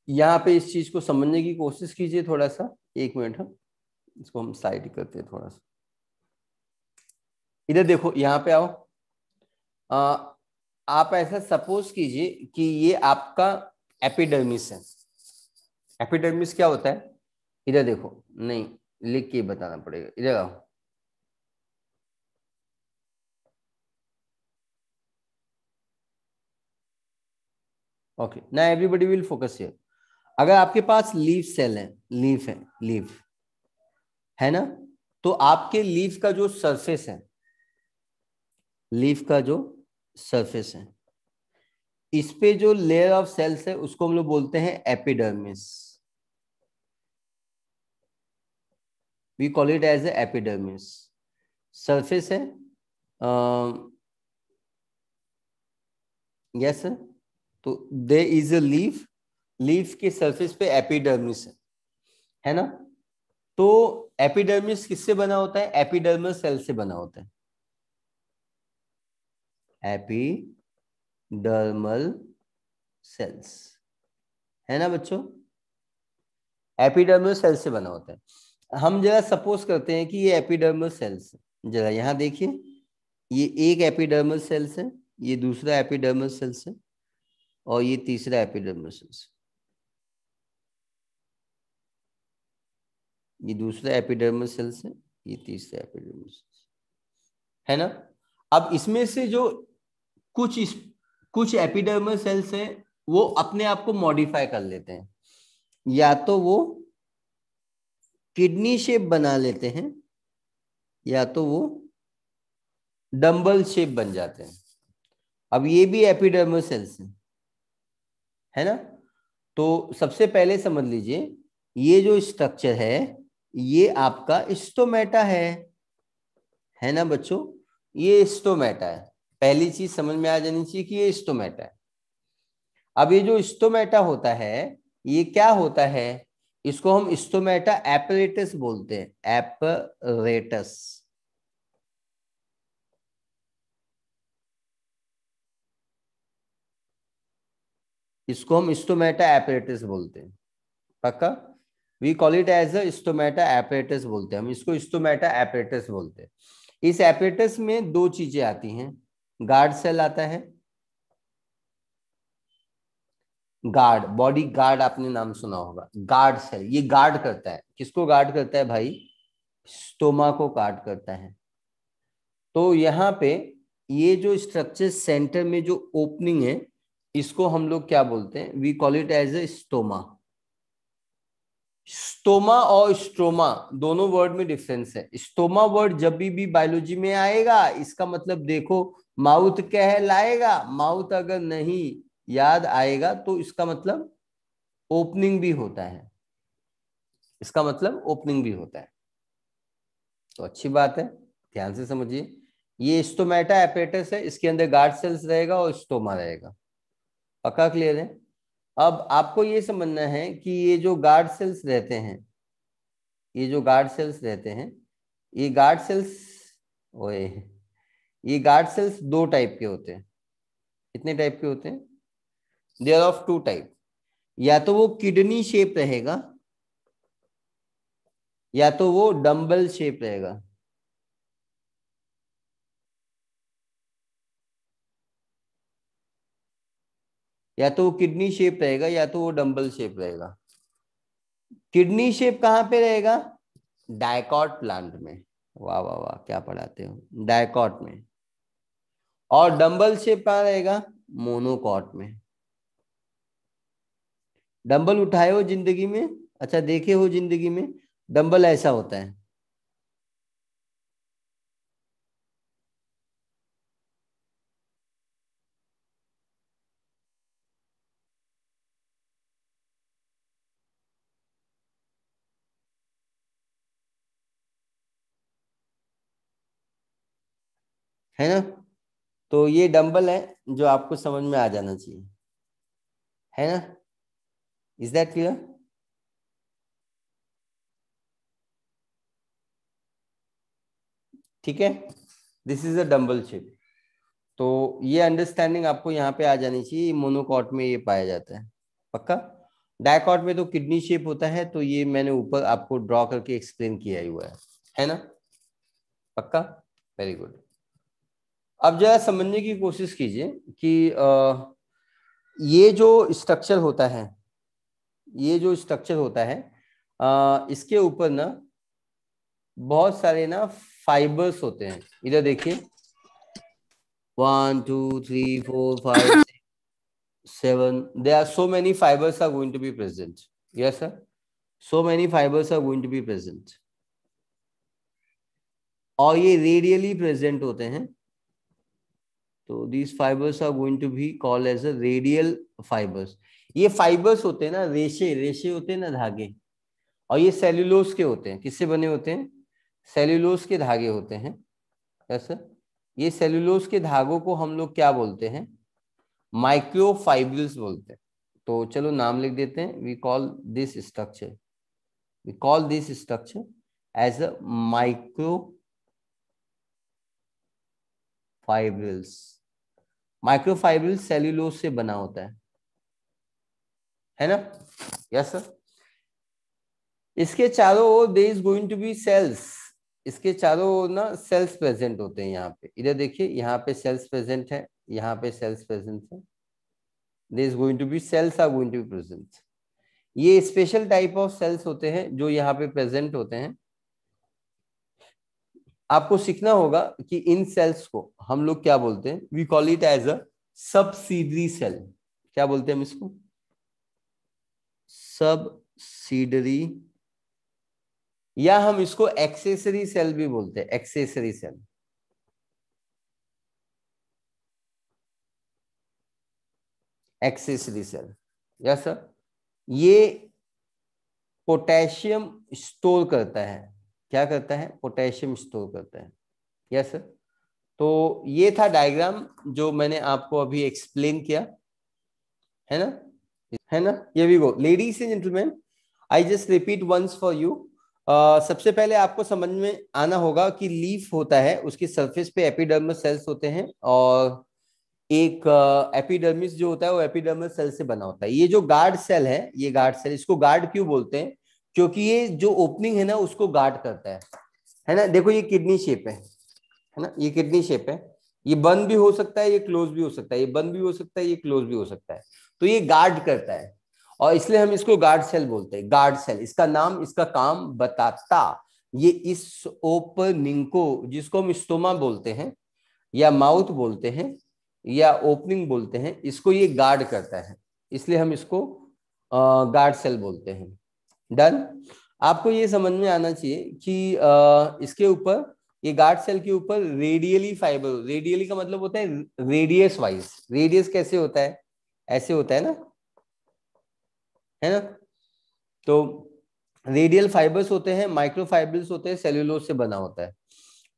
यहाँ पे इस चीज को समझने की कोशिश कीजिए थोड़ा सा। एक मिनट, हम इसको हम साइड करते हैं थोड़ा सा। इधर देखो, यहाँ पे आओ। अ, आप ऐसा सपोज कीजिए कि ये आपका एपिडर्मिस है। एपिडर्मिस क्या होता है? इधर देखो, नहीं, लिख के बताना पड़ेगा, इधर आओ। ओके, ना एवरीबॉडी विल फोकस हियर। अगर आपके पास लीफ सेल है, लीफ है, लीफ है ना, तो आपके लीफ का जो सरफेस है, लीफ का जो सरफेस है, इस पे जो लेयर ऑफ सेल्स है उसको हम लोग बोलते हैं epidermis. We call it as epidermis. Surface है, यस सर। तो there is a leaf, leaf के सरफेस पे एपिडर्मिस है ना। तो एपिडर्मिस किससे बना होता है? एपिडर्मल सेल से बना होता है। एपिडर्मल सेल्स, है ना बच्चों, एपिडर्मल सेल से बना होता है। हम जरा सपोज करते हैं कि ये एपिडर्मल सेल्स है, जरा यहां देखिए, ये एक एपिडर्मल सेल्स है, ये दूसरा एपिडर्मल सेल्स है, और ये तीसरा एपिडर्मल सेल्स, ये दूसरा एपिडर्मल सेल्स है, ये तीसरा एपिडर्मल सेल्स, है ना। अब इसमें से जो कुछ कुछ एपिडर्मल सेल्स हैं वो अपने आप को मॉडिफाई कर लेते हैं, या तो वो किडनी शेप बना लेते हैं, या तो वो डंबल शेप बन जाते हैं। अब ये भी एपिडर्मल सेल्स हैं, है ना। तो सबसे पहले समझ लीजिए, ये जो स्ट्रक्चर है ये आपका स्टोमेटा है ना बच्चों, ये स्टोमेटा है। पहली चीज समझ में आ जानी चाहिए कि ये स्टोमेटा है। अब ये जो स्टोमेटा होता है ये क्या होता है? इसको हम स्टोमेटा एपरेटस बोलते हैं, एपरेटस। इसको हम स्टोमेटा एपरेटस बोलते हैं, पक्का। We call it as a stomata apparatus बोलते हैं, हम इसको स्टोमेटा एपरेटस बोलते हैं। इस एपरेटस में दो चीजें आती हैं, गार्ड सेल आता है, गार्ड, बॉडी गार्ड आपने नाम सुना होगा, गार्ड सेल, ये गार्ड करता है, किसको गार्ड करता है भाई? स्टोमा को गार्ड करता है। तो यहाँ पे ये जो स्ट्रक्चर सेंटर में जो ओपनिंग है इसको हम लोग क्या बोलते हैं? We call it as a stoma. Stoma और स्ट्रोमा दोनों वर्ड में डिफरेंस है। स्टोमा वर्ड जब भी बायोलॉजी में आएगा इसका मतलब देखो, माउथ कहलाएगा, माउथ अगर नहीं याद आएगा तो इसका मतलब ओपनिंग भी होता है, इसका मतलब ओपनिंग भी होता है। तो अच्छी बात है, ध्यान से समझिए। ये स्टोमेटा एपेटस है, इसके अंदर गार्ड सेल्स रहेगा और स्टोमा रहेगा, पक्का क्लियर है। अब आपको ये समझना है कि ये जो गार्ड सेल्स रहते हैं, ये जो गार्ड सेल्स रहते हैं, ये गार्ड सेल्स, ओए, ये गार्ड सेल्स दो टाइप के होते हैं। कितने टाइप के होते हैं? They're of two type. या तो वो किडनी शेप रहेगा, या तो वो डंबल शेप रहेगा। या तो वो किडनी शेप रहेगा या तो वो डंबल शेप रहेगा। किडनी शेप कहाँ पे रहेगा? डायकॉट प्लांट में। वाह वाह वाह, क्या पढ़ाते हो, डायकॉट में। और डंबल शेप कहाँ रहेगा? मोनोकॉट में। डंबल उठाए हो जिंदगी में? अच्छा, देखे हो जिंदगी में? डंबल ऐसा होता है ना। तो ये डंबल है जो आपको समझ में आ जाना चाहिए, है ना। Is that clear? ठीक है, this is a dumbbell shape. तो ये अंडरस्टैंडिंग आपको यहाँ पे आ जानी चाहिए, मोनोकॉट में ये पाया जाता है, पक्का। डायकॉट में तो किडनी शेप होता है, तो ये मैंने ऊपर आपको ड्रॉ करके एक्सप्लेन किया ही हुआ है ना, पक्का। Very good. अब जरा समझने की कोशिश कीजिए कि ये जो स्ट्रक्चर होता है, ये जो स्ट्रक्चर होता है इसके ऊपर ना बहुत सारे ना फाइबर्स होते हैं। इधर देखिए, 1 2 3 4 5 6 7, there are so many fibers are going to be present. Yes sir, so many fibers are going to be present, और ये रेडियली प्रेजेंट होते हैं। तो these fibers are going to be called as a radial fibers. ये fibres होते हैं ना, रेशे रेशे होते हैं ना, धागे, और ये सेल्यूलोज के होते हैं। किससे बने होते हैं? सेल्यूलोज के धागे होते हैं। ऐसा, ये सेल्यूलोज के धागों को हम लोग क्या बोलते हैं? माइक्रोफाइब्रिल्स बोलते हैं। तो चलो नाम लिख देते हैं, we call this structure, we call this structure as a microfibrils. Microfibrils cellulose से बना होता है ना? Yes sir. इसके चारों ओर there is going to be cells, इसके चारों ओर ना सेल्स प्रेजेंट होते हैं। यहाँ पे इधर देखिए, यहाँ पे सेल्स प्रेजेंट है, यहाँ पे सेल्स प्रेजेंट है, there is going to be cells are going to be present. ये स्पेशल टाइप ऑफ सेल्स होते हैं जो यहाँ पे प्रेजेंट होते हैं। आपको सीखना होगा कि इन सेल्स को हम लोग क्या बोलते हैं, we call it as a subsidiary cell. क्या बोलते हैं हम इसको? सबसिडरी, या हम इसको एक्सेसरी सेल भी बोलते हैं, accessory cell. Accessory cell, yes sir. ये पोटेशियम स्टोर करता है। क्या करता है? पोटेशियम स्टोर करता है। Yes sir. तो ये था डायग्राम जो मैंने आपको अभी एक्सप्लेन किया, है ना? है ना? ये we go ladies and gentleman, I just repeat once for you. सबसे पहले आपको समझ में आना होगा कि लीफ होता है, उसकी सरफेस पे एपिडर्मस सेल्स होते हैं, और एक एपिडर्मिस जो होता है वो एपिडर्मस सेल से बना होता है। ये जो गार्ड सेल है, ये गार्ड सेल, इसको गार्ड क्यों बोलते हैं? क्योंकि ये जो ओपनिंग है ना उसको गार्ड करता है ना? देखो ये किडनी शेप है ना? ये किडनी शेप है, ये बंद भी हो सकता है, ये क्लोज भी हो सकता है, ये बंद भी हो सकता है, ये क्लोज भी हो सकता है। तो ये गार्ड करता है, और इसलिए हम इसको गार्ड सेल बोलते हैं। गार्ड सेल, इसका नाम इसका काम बताता। ये इस ओपनिंग को, जिसको हम स्टोमा बोलते हैं या माउथ बोलते हैं या ओपनिंग बोलते हैं, इसको ये गार्ड करता है, इसलिए हम इसको गार्ड सेल बोलते हैं। डन। आपको ये समझ में आना चाहिए कि इसके ऊपर, ये गार्ड सेल के ऊपर रेडियली फाइबर, रेडियली का मतलब होता है रेडियस वाइज। रेडियस कैसे होता है? ऐसे होता है ना? तो रेडियल फाइबर्स होते हैं, माइक्रोफाइब्रिल्स होते हैं, सेल्यूलोज से बना होता है।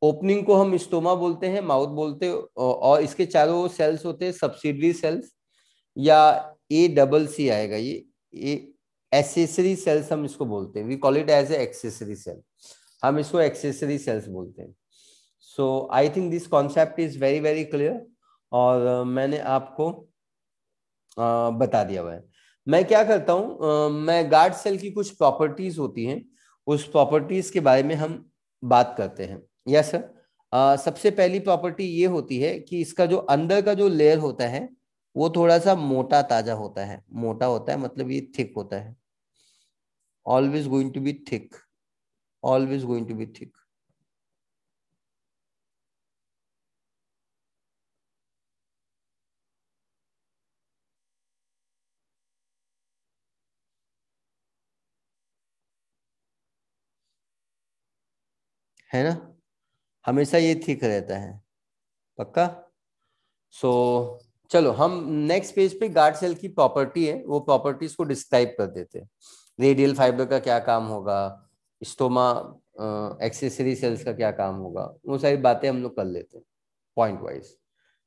ओपनिंग को हम स्टोमा बोलते हैं, माउथ बोलते हैं, और इसके चारों सेल्स होते हैं सब्सिडरी सेल्स, या ए डबल सी आएगा, ये एक्सेसरी सेल्स हम इसको बोलते हैं। We call it as a accessory cell, हम इसको एक्सेसरी सेल्स बोलते हैं। So I think this concept is very very clear, और मैंने आपको बता दिया हुआ है। मैं क्या करता हूँ, मैं गार्ड सेल की कुछ प्रॉपर्टीज होती हैं, उस प्रॉपर्टीज के बारे में हम बात करते हैं। Yes sir. सबसे पहली प्रॉपर्टी ये होती है कि इसका जो अंदर का जो लेयर होता है वो थोड़ा सा मोटा ताजा होता है। मोटा होता है मतलब ये थिक होता है, always going to be thick, always going to be thick. है ना? हमेशा ये थिक रहता है, पक्का? सो चलो हम नेक्स्ट पेज पे गार्ड सेल की प्रॉपर्टी है, वो प्रॉपर्टीज को डिस्क्राइब कर देते हैं। रेडियल फाइबर का क्या काम होगा, स्टोमा एक्सेसरी सेल्स का क्या काम होगा, वो सारी बातें हम लोग कर लेते हैं पॉइंट वाइज।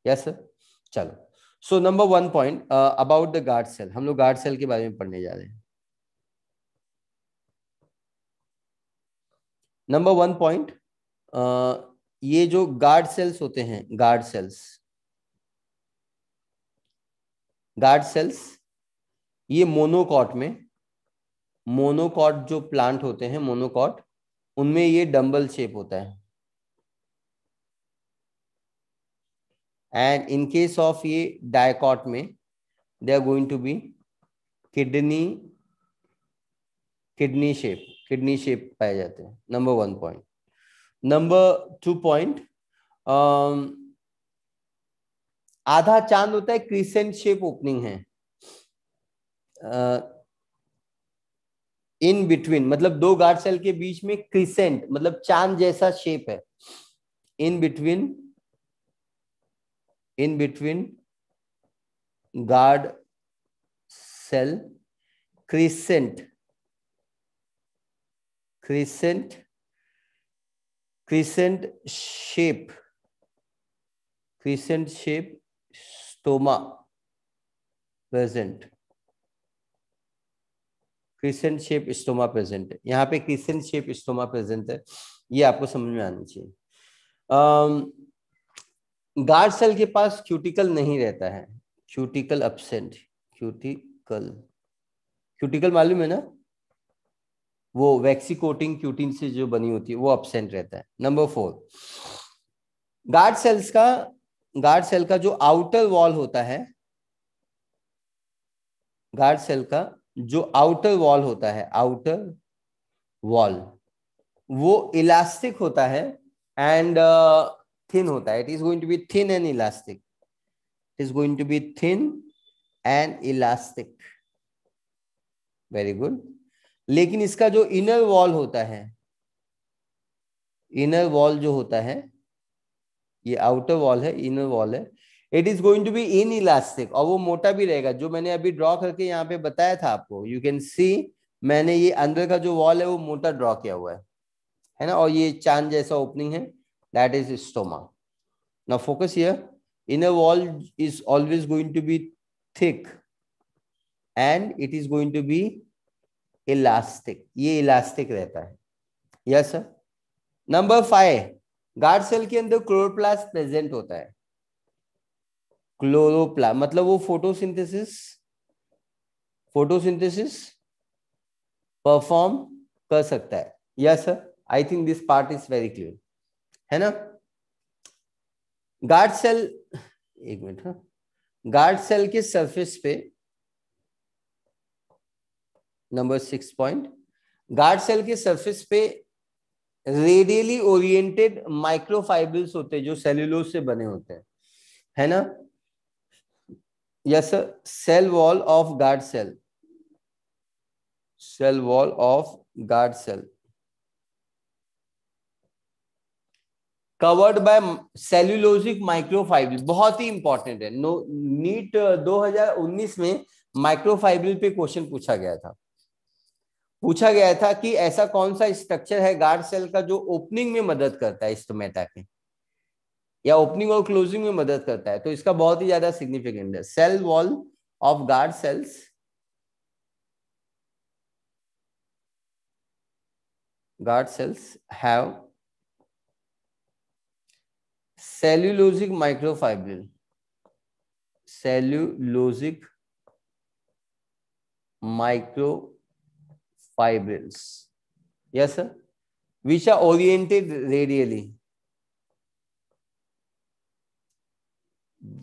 Yes sir. चलो, so number 1 point about the guard cell, हम लोग गार्ड सेल के बारे में पढ़ने जा रहे हैं। नंबर 1 पॉइंट, ये जो गार्ड सेल्स होते हैं, गार्ड सेल्स, गार्ड सेल्स, ये मोनोकॉट में, मोनोकॉट जो प्लांट होते हैं, मोनोकॉट, उनमें ये डंबल शेप होता है। एंड इन केस ऑफ ये डायकॉट में, they are going to be kidney, kidney shape, kidney shape पाए जाते हैं। Number 1 point. नंबर 2 पॉइंट, आधा चांद होता है, क्रिसेंट शेप ओपनिंग है। इन बिटवीन मतलब दो गार्ड सेल के बीच में क्रिसेंट मतलब चांद जैसा शेप है। In between, in between guard cell, crescent, crescent, crescent shape, crescent shape stoma present. Crescent shape stoma present है, यहाँ पे क्रिसेंट शेप स्टोमा प्रेजेंट है, ये आपको समझ में आनी चाहिए। गार्ड सेल के पास क्यूटिकल नहीं रहता है, क्यूटिकल एब्सेंट, क्यूटिकल, क्यूटिकल मालूम है ना, वो वैक्सी कोटिंग क्यूटिन से जो बनी होती है वो एब्सेंट रहता है। नंबर 4, गार्ड सेल का जो आउटर वॉल होता है, गार्ड सेल का जो आउटर वॉल होता है, आउटर वॉल, वो इलास्टिक होता है एंड थिन होता है। It is going to be thin and elastic, it is going to be thin and elastic, very good. लेकिन इसका जो इनर वॉल होता है, इनर वॉल जो होता है, ये आउटर वॉल है, इनर वॉल है, it is going to be inelastic, और वो मोटा भी रहेगा। जो मैंने अभी ड्रॉ करके यहाँ पे बताया था आपको, यू कैन सी, मैंने ये अंदर का जो वॉल है वो मोटा ड्रॉ किया हुआ है ना, और ये चांद जैसा ओपनिंग है, that is stoma. Now focus here, inner wall is always going to be thick and it is going to be elastic, ये इलास्टिक रहता है। Yes sir. Number 5, guard cell के अंदर क्लोरोप्लास्ट प्रेजेंट होता है। क्लोरोप्लास्ट मतलब वो फोटोसिंथेसिस परफॉर्म कर सकता है। Yes sir, I think this part is very clear, है ना। गार्ड सेल, एक मिनट, हाँ, गार्ड सेल के सरफेस पे, नंबर 6 पॉइंट, गार्ड सेल के सरफेस पे रेडियली ओरिएंटेड माइक्रोफाइब्रिल्स होते हैं जो सेल्यूलोज से बने होते हैं, है ना। Yes sir, cell wall of guard cell, cell wall of guard cell covered by cellulosic microfibril, बहुत ही इंपॉर्टेंट है। नो नीट 2019 में माइक्रोफाइब्रिल पे क्वेश्चन पूछा गया था कि ऐसा कौन सा स्ट्रक्चर है गार्ड सेल का जो ओपनिंग में मदद करता है स्टोमेटा के, या ओपनिंग और क्लोजिंग में मदद करता है। तो इसका बहुत ही ज्यादा सिग्निफिकेंट है। Cell wall of guard cells, guard cells have cellulosic microfibril, cellulosic microfibrils, yes sir, which are oriented radially,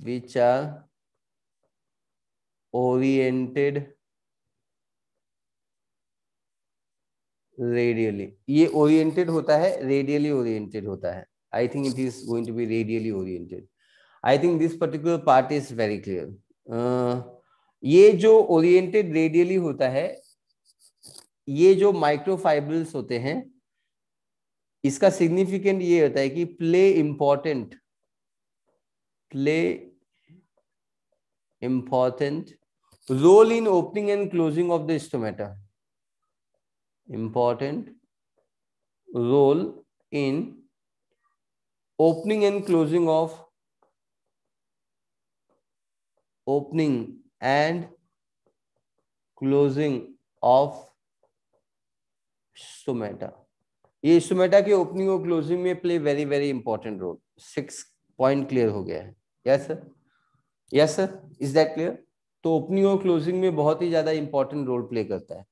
which are oriented radially, ये oriented होता है, radially oriented होता है। I think it is going to be radially oriented. I think this particular part is very clear. ये जो oriented radially होता है, ये जो माइक्रोफाइब्रिल्स होते हैं, इसका सिग्निफिकेंट ये होता है कि play important role in opening and closing of the stomata, important role in opening and closing of stomata, ये स्टोमेटा के ओपनिंग और क्लोजिंग में play very very important role. 6 point clear हो गया है। Yes sir, yes sir, is that clear. तो opening और closing में बहुत ही ज्यादा इंपॉर्टेंट रोल प्ले करता है।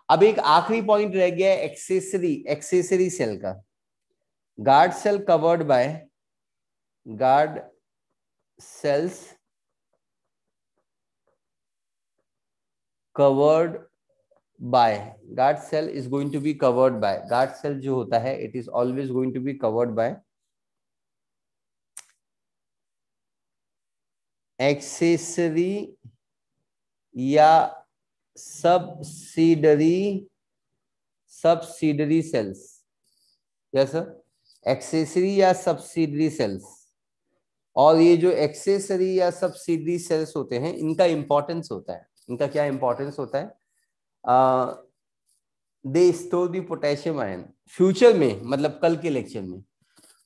अब एक आखिरी पॉइंट रह गया है एक्सेसरी सेल का। Guard cell covered by, guard cells covered by, guard cell is going to be covered by, guard cell जो होता है it is always going to be covered by accessory या subsidiary cells। Yes sir, accessory या subsidiary cells. और ये जो accessory या subsidiary cells होते हैं, इनका इंपॉर्टेंस होता है, इनका क्या इंपॉर्टेंस होता है, they store the potassium ion. Future में, मतलब कल के लेक्चर में,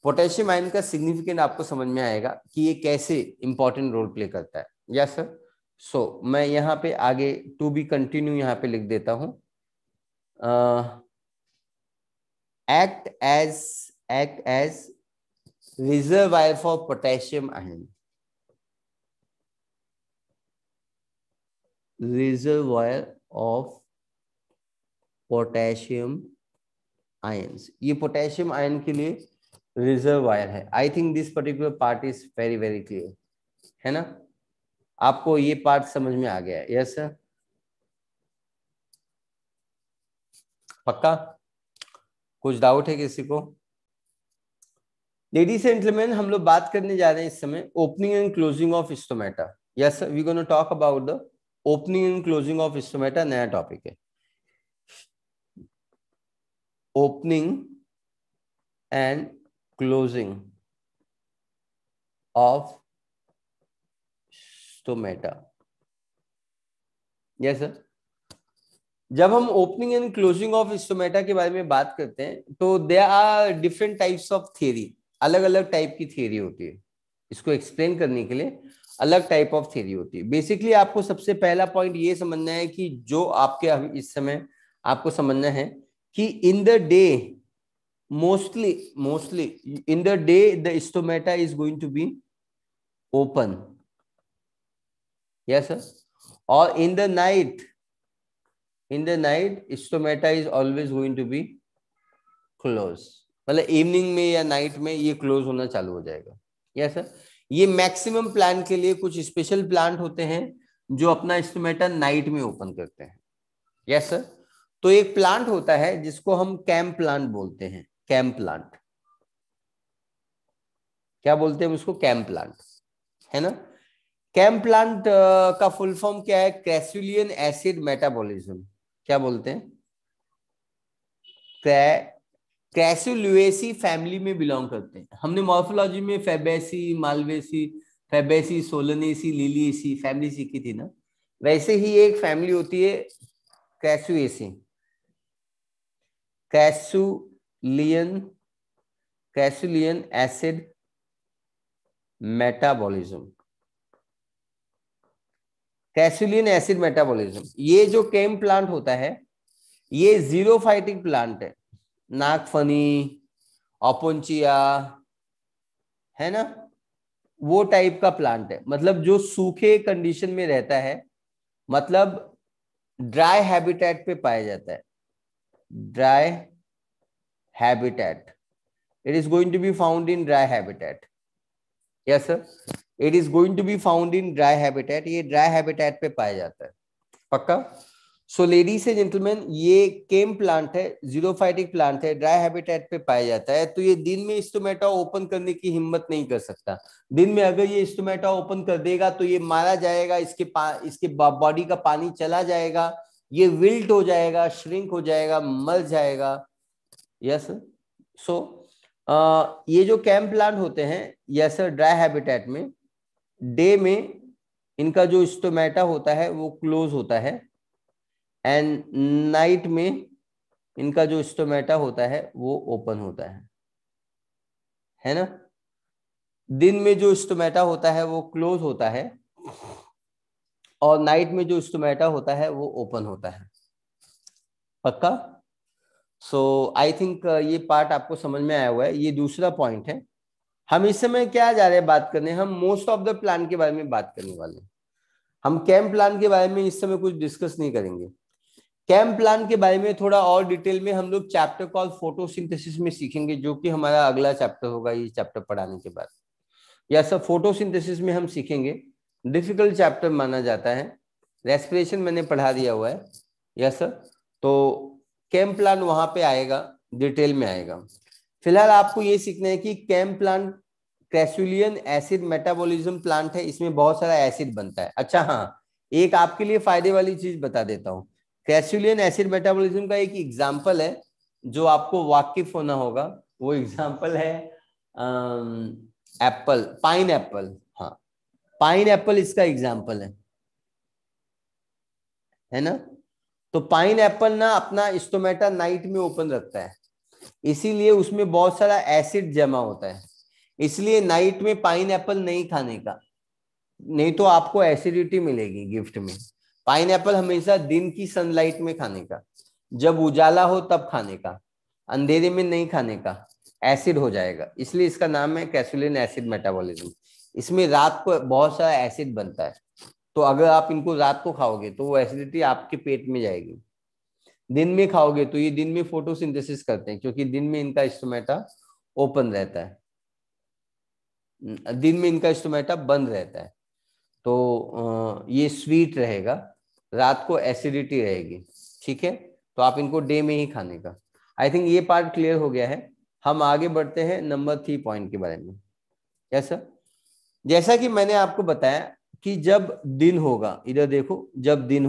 पोटेशियम आयन का सिग्निफिकेंट आपको समझ में आएगा कि ये कैसे इंपॉर्टेंट रोल प्ले करता है। Yes sir. सो मैं यहाँ पे आगे टू बी कंटिन्यू यहाँ पे लिख देता हूँ। act as reservoir for potassium ion. Reservoir of potassium ions. ये पोटेशियम आयन के लिए रिजर्वायर है. आई think this particular part is very very clear, है ना? आपको ये पार्ट समझ में आ गया है? यस सर, पक्का? कुछ डाउट है किसी को? लेडीज एंड जेंटलमैन, हम लोग बात करने जा रहे हैं इस समय opening and closing of stomata. Yes sir, we gonna talk about the opening and closing of stomata. नया टॉपिक है, opening and closing of stomata. Yes sir, जब हम opening and closing of stomata के बारे में बात करते हैं तो there are different types of theory. अलग अलग टाइप की थियरी होती है. इसको एक्सप्लेन करने के लिए अलग टाइप ऑफ थियरी होती है. बेसिकली आपको सबसे पहला पॉइंट ये समझना है कि जो आपके इस समय आपको समझना है कि in the day mostly in the day the stomata is going to be open. Yes sir. और in the night stomata is always going to be close. मतलब इवनिंग में या नाइट में ये क्लोज होना चालू हो जाएगा. Yes sir. ये मैक्सिमम प्लांट के लिए, कुछ स्पेशल प्लांट होते हैं जो अपना स्टोमेटा नाइट में ओपन करते हैं. Yes sir. तो एक प्लांट होता है जिसको हम कैम प्लांट बोलते हैं. कैम प्लांट, क्या बोलते हैं उसको? कैम प्लांट, है ना? कैम प्लांट का फुल फॉर्म क्या है? क्रैसुलियन एसिड मेटाबॉलिज्म. क्या बोलते हैं? क्रैसुलिएसी फैमिली में बिलोंग करते हैं. हमने मॉर्फोलॉजी में Fabaceae, Malvaceae, Fabaceae, Solanaceae, Liliaceae family सीखी थी ना. वैसे ही एक फैमिली होती है क्रैसुएसी. क्रैसुलियन एसिड मेटाबॉलिज्म. क्रैसुलियन एसिड मेटाबॉलिज्म, ये जो केम प्लांट होता है ये जीरोफाइटिक प्लांट है. नागफनी, ओपोन्चिया, है ना, वो टाइप का प्लांट है. मतलब जो सूखे कंडीशन में रहता है, मतलब ड्राई हैबिटेट पे पाया जाता है. Dry habitat, it is going to be found in dry habitat. Yes sir, it is going to be found in dry habitat. ये ड्राई हैबिटेट पे पाया जाता है. पक्का? सो लेडीज एंड जेंटलमैन, ये केम प्लांट है, जीरोफाइटिक प्लांट है, dry habitat पे पाया जाता है. तो ये दिन में स्टोमेटा ओपन करने की हिम्मत नहीं कर सकता. दिन में अगर ये स्टोमेटा ओपन कर देगा तो ये मारा जाएगा, इसके बॉडी का पानी चला जाएगा, ये विल्ट हो जाएगा, श्रिंक हो जाएगा, मर जाएगा. यस. सो ये जो कैम प्लांट होते हैं, यस सर, ड्राई हैबिटेट में डे में इनका जो स्टोमेटा होता है वो क्लोज होता है, एंड नाइट में इनका जो स्टोमेटा होता है वो ओपन होता है ना. दिन में जो स्टोमेटा होता है वो क्लोज होता है और नाइट में जो स्टोमेटा होता है वो ओपन होता है. पक्का? सो आई थिंक ये पार्ट आपको समझ में आया हुआ है. ये दूसरा पॉइंट है. हम इस समय क्या जा रहे हैं बात करने? हम मोस्ट ऑफ द प्लांट के बारे में बात करने वाले हैं. हम कैम प्लांट के बारे में इस समय कुछ डिस्कस नहीं करेंगे. कैम प्लांट के बारे में थोड़ा और डिटेल में हम लोग चैप्टर कॉल फोटोसिंथेसिस में सीखेंगे, जो कि हमारा अगला चैप्टर होगा ये चैप्टर पढ़ाने के बाद. या सब फोटोसिंथेसिस में हम सीखेंगे. डिफिकल्ट चैप्टर माना जाता है. रेस्पिरेशन मैंने पढ़ा दिया हुआ है. Yes sir. तो कैम प्लांट वहां पे आएगा, डिटेल में आएगा. फिलहाल आपको ये सीखना है कि CAM plant crassulacean acid metabolism plant है. इसमें बहुत सारा एसिड बनता है. अच्छा हाँ, एक आपके लिए फायदे वाली चीज बता देता हूँ. क्रैसुलियन एसिड मेटाबॉलिज्म का एक एग्जाम्पल है जो आपको वाकिफ होना होगा. वो एग्जाम्पल है एप्पल, पाइन एप्पल. हाँ, पाइन एप्पल इसका एग्जाम्पल है ना. तो पाइन एप्पल ना अपना स्टोमेटा नाइट में ओपन रखता है, इसीलिए उसमें बहुत सारा एसिड जमा होता है. इसलिए नाइट में पाइन एप्पल नहीं खाने का, नहीं तो आपको एसिडिटी मिलेगी गिफ्ट में. पाइन एप्पल हमेशा दिन की सनलाइट में खाने का. जब उजाला हो तब खाने का, अंधेरे में नहीं खाने का, एसिड हो जाएगा, इसलिए इसका नाम है कैसुलिन एसिड मेटाबॉलिज्म। इसमें रात को बहुत सारा एसिड बनता है, तो अगर आप इनको रात को खाओगे तो वो एसिडिटी आपके पेट में जाएगी। दिन में खाओगे तो ये दिन में फोटोसिंथेसिस करते हैं, क्योंकि दिन में इनका स्टोमेटा ओपन रहता है, दिन में इनका स्टोमेटा बंद रहता है, तो ये स्वीट रहेगा, रात को एसिडिटी रहेगी। ठीक है, तो आप इनको डे में ही खाने का। आई थिंक ये पार्ट क्लियर हो गया है। हम आगे बढ़ते हैं नंबर 3 पॉइंट के बारे में। कैसा? जैसा कि मैंने आपको बताया कि जब दिन होगा, इधर देखो, जब दिन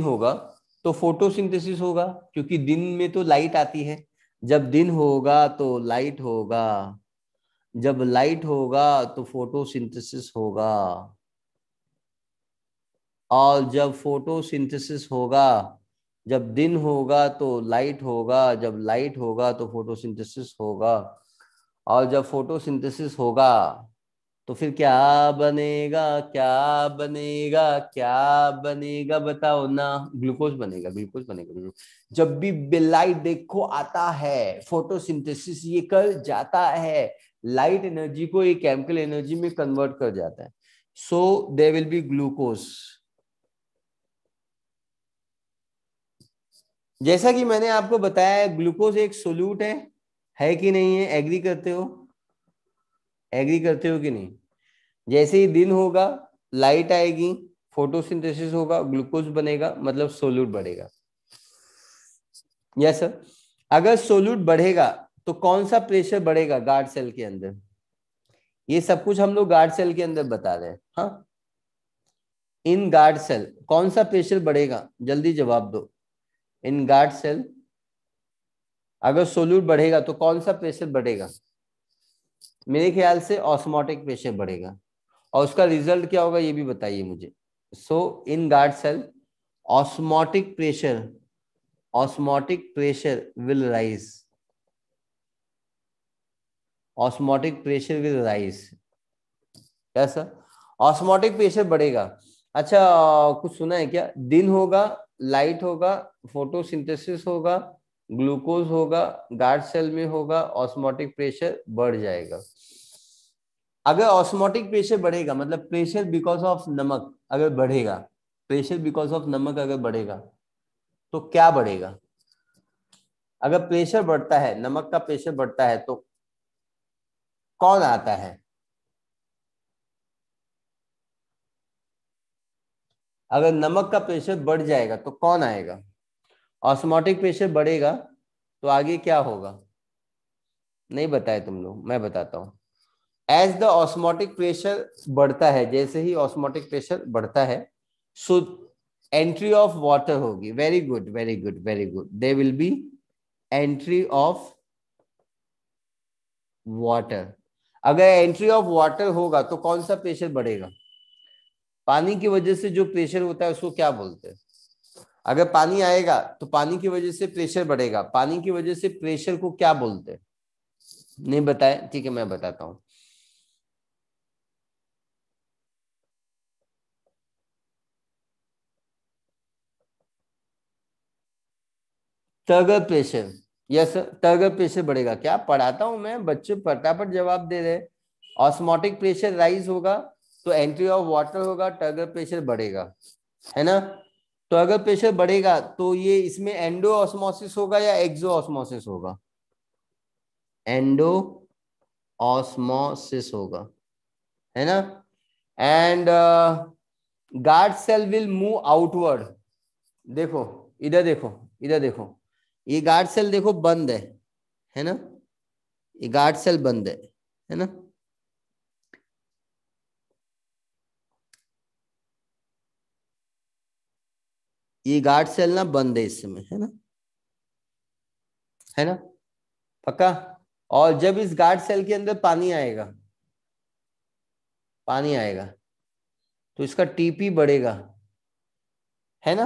होगा तो फोटोसिंथेसिस होगा, क्योंकि दिन में तो लाइट आती है। जब दिन होगा तो लाइट होगा, जब लाइट होगा तो फोटोसिंथेसिस होगा, और जब फोटोसिंथेसिस होगा, जब दिन होगा तो लाइट होगा, जब लाइट होगा तो फोटोसिंथेसिस होगा, और जब फोटोसिंथेसिस होगा तो फिर क्या बनेगा, क्या बनेगा, क्या बनेगा बताओ ना? ग्लूकोज बनेगा, ग्लूकोज बनेगा, ग्लूकोज। जब भी लाइट देखो आता है, फोटोसिंथेसिस ये कर जाता है, लाइट एनर्जी को ये केमिकल एनर्जी में कन्वर्ट कर जाता है, so there will be glucose. जैसा कि मैंने आपको बताया, ग्लूकोज एक सोल्यूट है कि नहीं है? एग्री करते हो? एग्री करते हो कि नहीं? जैसे ही दिन होगा, लाइट आएगी, फोटोसिंथेसिस होगा, ग्लूकोज बनेगा, मतलब सोल्यूट बढ़ेगा। Yes sir. अगर सोल्यूट बढ़ेगा तो कौन सा प्रेशर बढ़ेगा गार्ड सेल के अंदर? ये सब कुछ हम लोग गार्ड सेल के अंदर बता रहे हैं। हाँ, इन गार्ड सेल कौन सा प्रेशर बढ़ेगा? जल्दी जवाब दो। इन गार्ड सेल अगर सोल्यूट बढ़ेगा तो कौन सा प्रेशर बढ़ेगा? मेरे ख्याल से ऑस्मोटिक प्रेशर बढ़ेगा, और उसका रिजल्ट क्या होगा ये भी बताइए मुझे। So in guard cell osmotic pressure, osmotic pressure will rise, osmotic pressure will rise. कैसा? ऑस्मोटिक प्रेशर बढ़ेगा। अच्छा, कुछ सुना है क्या? दिन होगा, लाइट होगा, फोटोसिंथेसिस होगा, ग्लूकोज होगा, गार्ड सेल में होगा, ऑस्मोटिक प्रेशर बढ़ जाएगा। अगर ऑस्मोटिक प्रेशर बढ़ेगा, मतलब प्रेशर बिकॉज ऑफ नमक अगर बढ़ेगा, प्रेशर बिकॉज ऑफ नमक अगर बढ़ेगा तो क्या बढ़ेगा? अगर प्रेशर बढ़ता है, नमक का प्रेशर बढ़ता है, तो कौन आता है? अगर नमक का प्रेशर बढ़ जाएगा तो कौन आएगा? ऑस्मोटिक प्रेशर बढ़ेगा तो आगे क्या होगा? नहीं बताए तुम लोग, मैं बताता हूं। एज द ऑस्मोटिक प्रेशर बढ़ता है, जैसे ही ऑस्मोटिक प्रेशर बढ़ता है, सो एंट्री ऑफ वाटर होगी। Very good, very good, very good. There will be entry of water. अगर एंट्री ऑफ वाटर होगा तो कौन सा प्रेशर बढ़ेगा? पानी की वजह से जो प्रेशर होता है उसको क्या बोलते हैं? अगर पानी आएगा तो पानी की वजह से प्रेशर बढ़ेगा, पानी की वजह से प्रेशर को क्या बोलते हैं? नहीं बताए? ठीक है, मैं बताता हूं। Turgor pressure. Yes, turgor pressure बढ़ेगा। क्या पढ़ाता हूं मैं, बच्चे फटाफट जवाब दे रहे। ऑस्मोटिक प्रेशर राइज होगा तो एंट्री ऑफ वाटर होगा, टर्गर प्रेशर बढ़ेगा, है ना? तो अगर प्रेशर बढ़ेगा तो ये इसमें एंडो ऑस्मोसिस होगा या एक्सो ऑस्मोसिस होगा? एंडो ऑस्मोसिस होगा, है ना? And guard cell will move outward. देखो, इधर देखो, इधर देखो, ये गार्ड सेल देखो बंद है ना? ये गार्ड सेल बंद है ना? ये गार्ड सेल ना बंद है इस समय, है ना? है ना? पक्का? और जब इस गार्ड सेल के अंदर पानी आएगा, पानी आएगा तो इसका टीपी बढ़ेगा, है ना?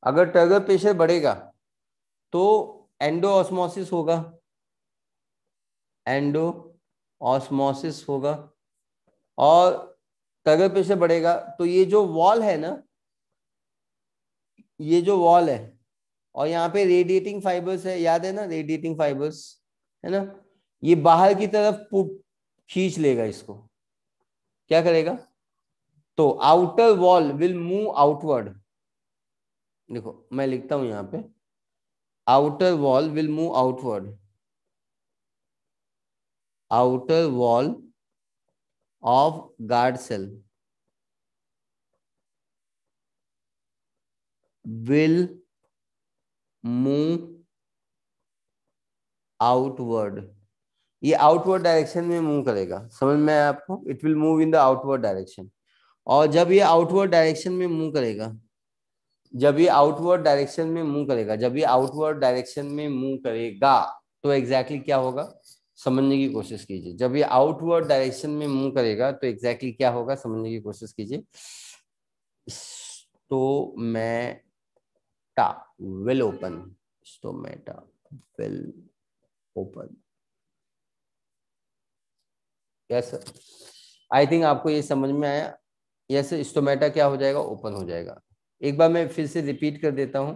अगर टर्गर प्रेशर बढ़ेगा तो एंडो ऑस्मोसिस होगा, एंडो ऑस्मोसिस होगा। और टर्गर प्रेशर बढ़ेगा तो ये जो वॉल है ना, ये जो वॉल है और यहाँ पे रेडिएटिंग फाइबर्स है, याद है ना, रेडिएटिंग फाइबर्स है ना, ये बाहर की तरफ खींच लेगा इसको, क्या करेगा, तो outer wall will move outward. देखो मैं लिखता हूं यहाँ पे, outer wall will move outward, outer wall of guard cell will move outward, ये आउटवर्ड डायरेक्शन में मूव करेगा, समझ में आया आपको, it will move in the outward direction. और जब ये आउटवर्ड डायरेक्शन में मूव करेगा, जब ये आउटवर्ड डायरेक्शन में मूव करेगा, जब ये आउटवर्ड डायरेक्शन में मूव करेगा, तो एग्जैक्टली क्या होगा, समझने की कोशिश कीजिए। जब ये आउटवर्ड डायरेक्शन में मूव करेगा तो एग्जैक्टली क्या होगा, समझने की कोशिश कीजिए। Stomata will open, stomata will open, yes. I think आपको ये समझ में आया। यस, स्टोमेटा क्या हो जाएगा, ओपन हो जाएगा। एक बार मैं फिर से रिपीट कर देता हूं,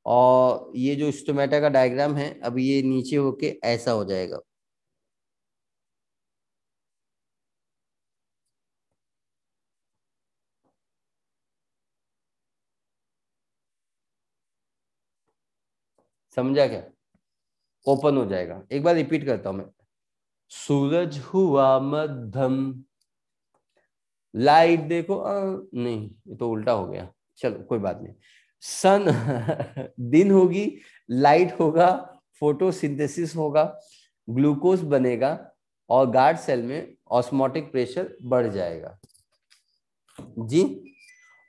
और ये जो स्टोमेटा का डायग्राम है, अब ये नीचे होके ऐसा हो जाएगा। समझा क्या, ओपन हो जाएगा। एक बार रिपीट करता हूं मैं, सूरज हुआ मध्यम, लाइट देखो नहीं ये तो उल्टा हो गया, चलो कोई बात नहीं। सन दिन होगी, लाइट होगा, फोटोसिंथेसिस होगा, ग्लूकोज बनेगा, और गार्ड सेल में ऑस्मोटिक प्रेशर बढ़ जाएगा जी।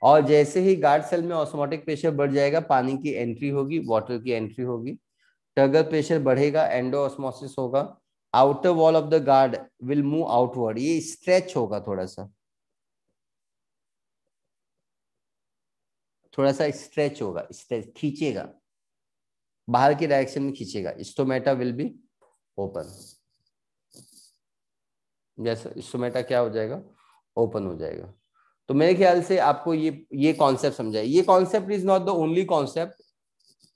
और जैसे ही गार्ड सेल में ऑस्मोटिक प्रेशर बढ़ जाएगा, पानी की एंट्री होगी, वाटर की एंट्री होगी, टर्गर प्रेशर बढ़ेगा, एंडो ऑस्मोसिस होगा, outer wall of the guard will move outward, ये स्ट्रेच होगा, थोड़ा सा स्ट्रेच होगा, स्ट्रेच खींचेगा, बाहर की डायरेक्शन में खींचेगा, स्टोमेटा विल बी ओपन। जैसा स्टोमेटा क्या हो जाएगा, ओपन हो जाएगा। तो मेरे ख्याल से आपको ये कॉन्सेप्ट समझा है। ये concept is not the only concept,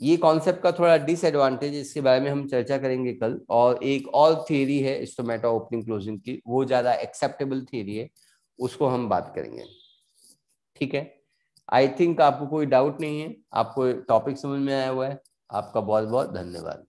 ये कॉन्सेप्ट का थोड़ा डिसएडवांटेज, इसके बारे में हम चर्चा करेंगे कल। और एक और थियरी है स्टोमेटा ओपनिंग क्लोजिंग की, वो ज्यादा एक्सेप्टेबल थियरी है, उसको हम बात करेंगे, ठीक है। आई थिंक आपको कोई डाउट नहीं है, आपको टॉपिक समझ में आया हुआ है। आपका बहुत बहुत धन्यवाद।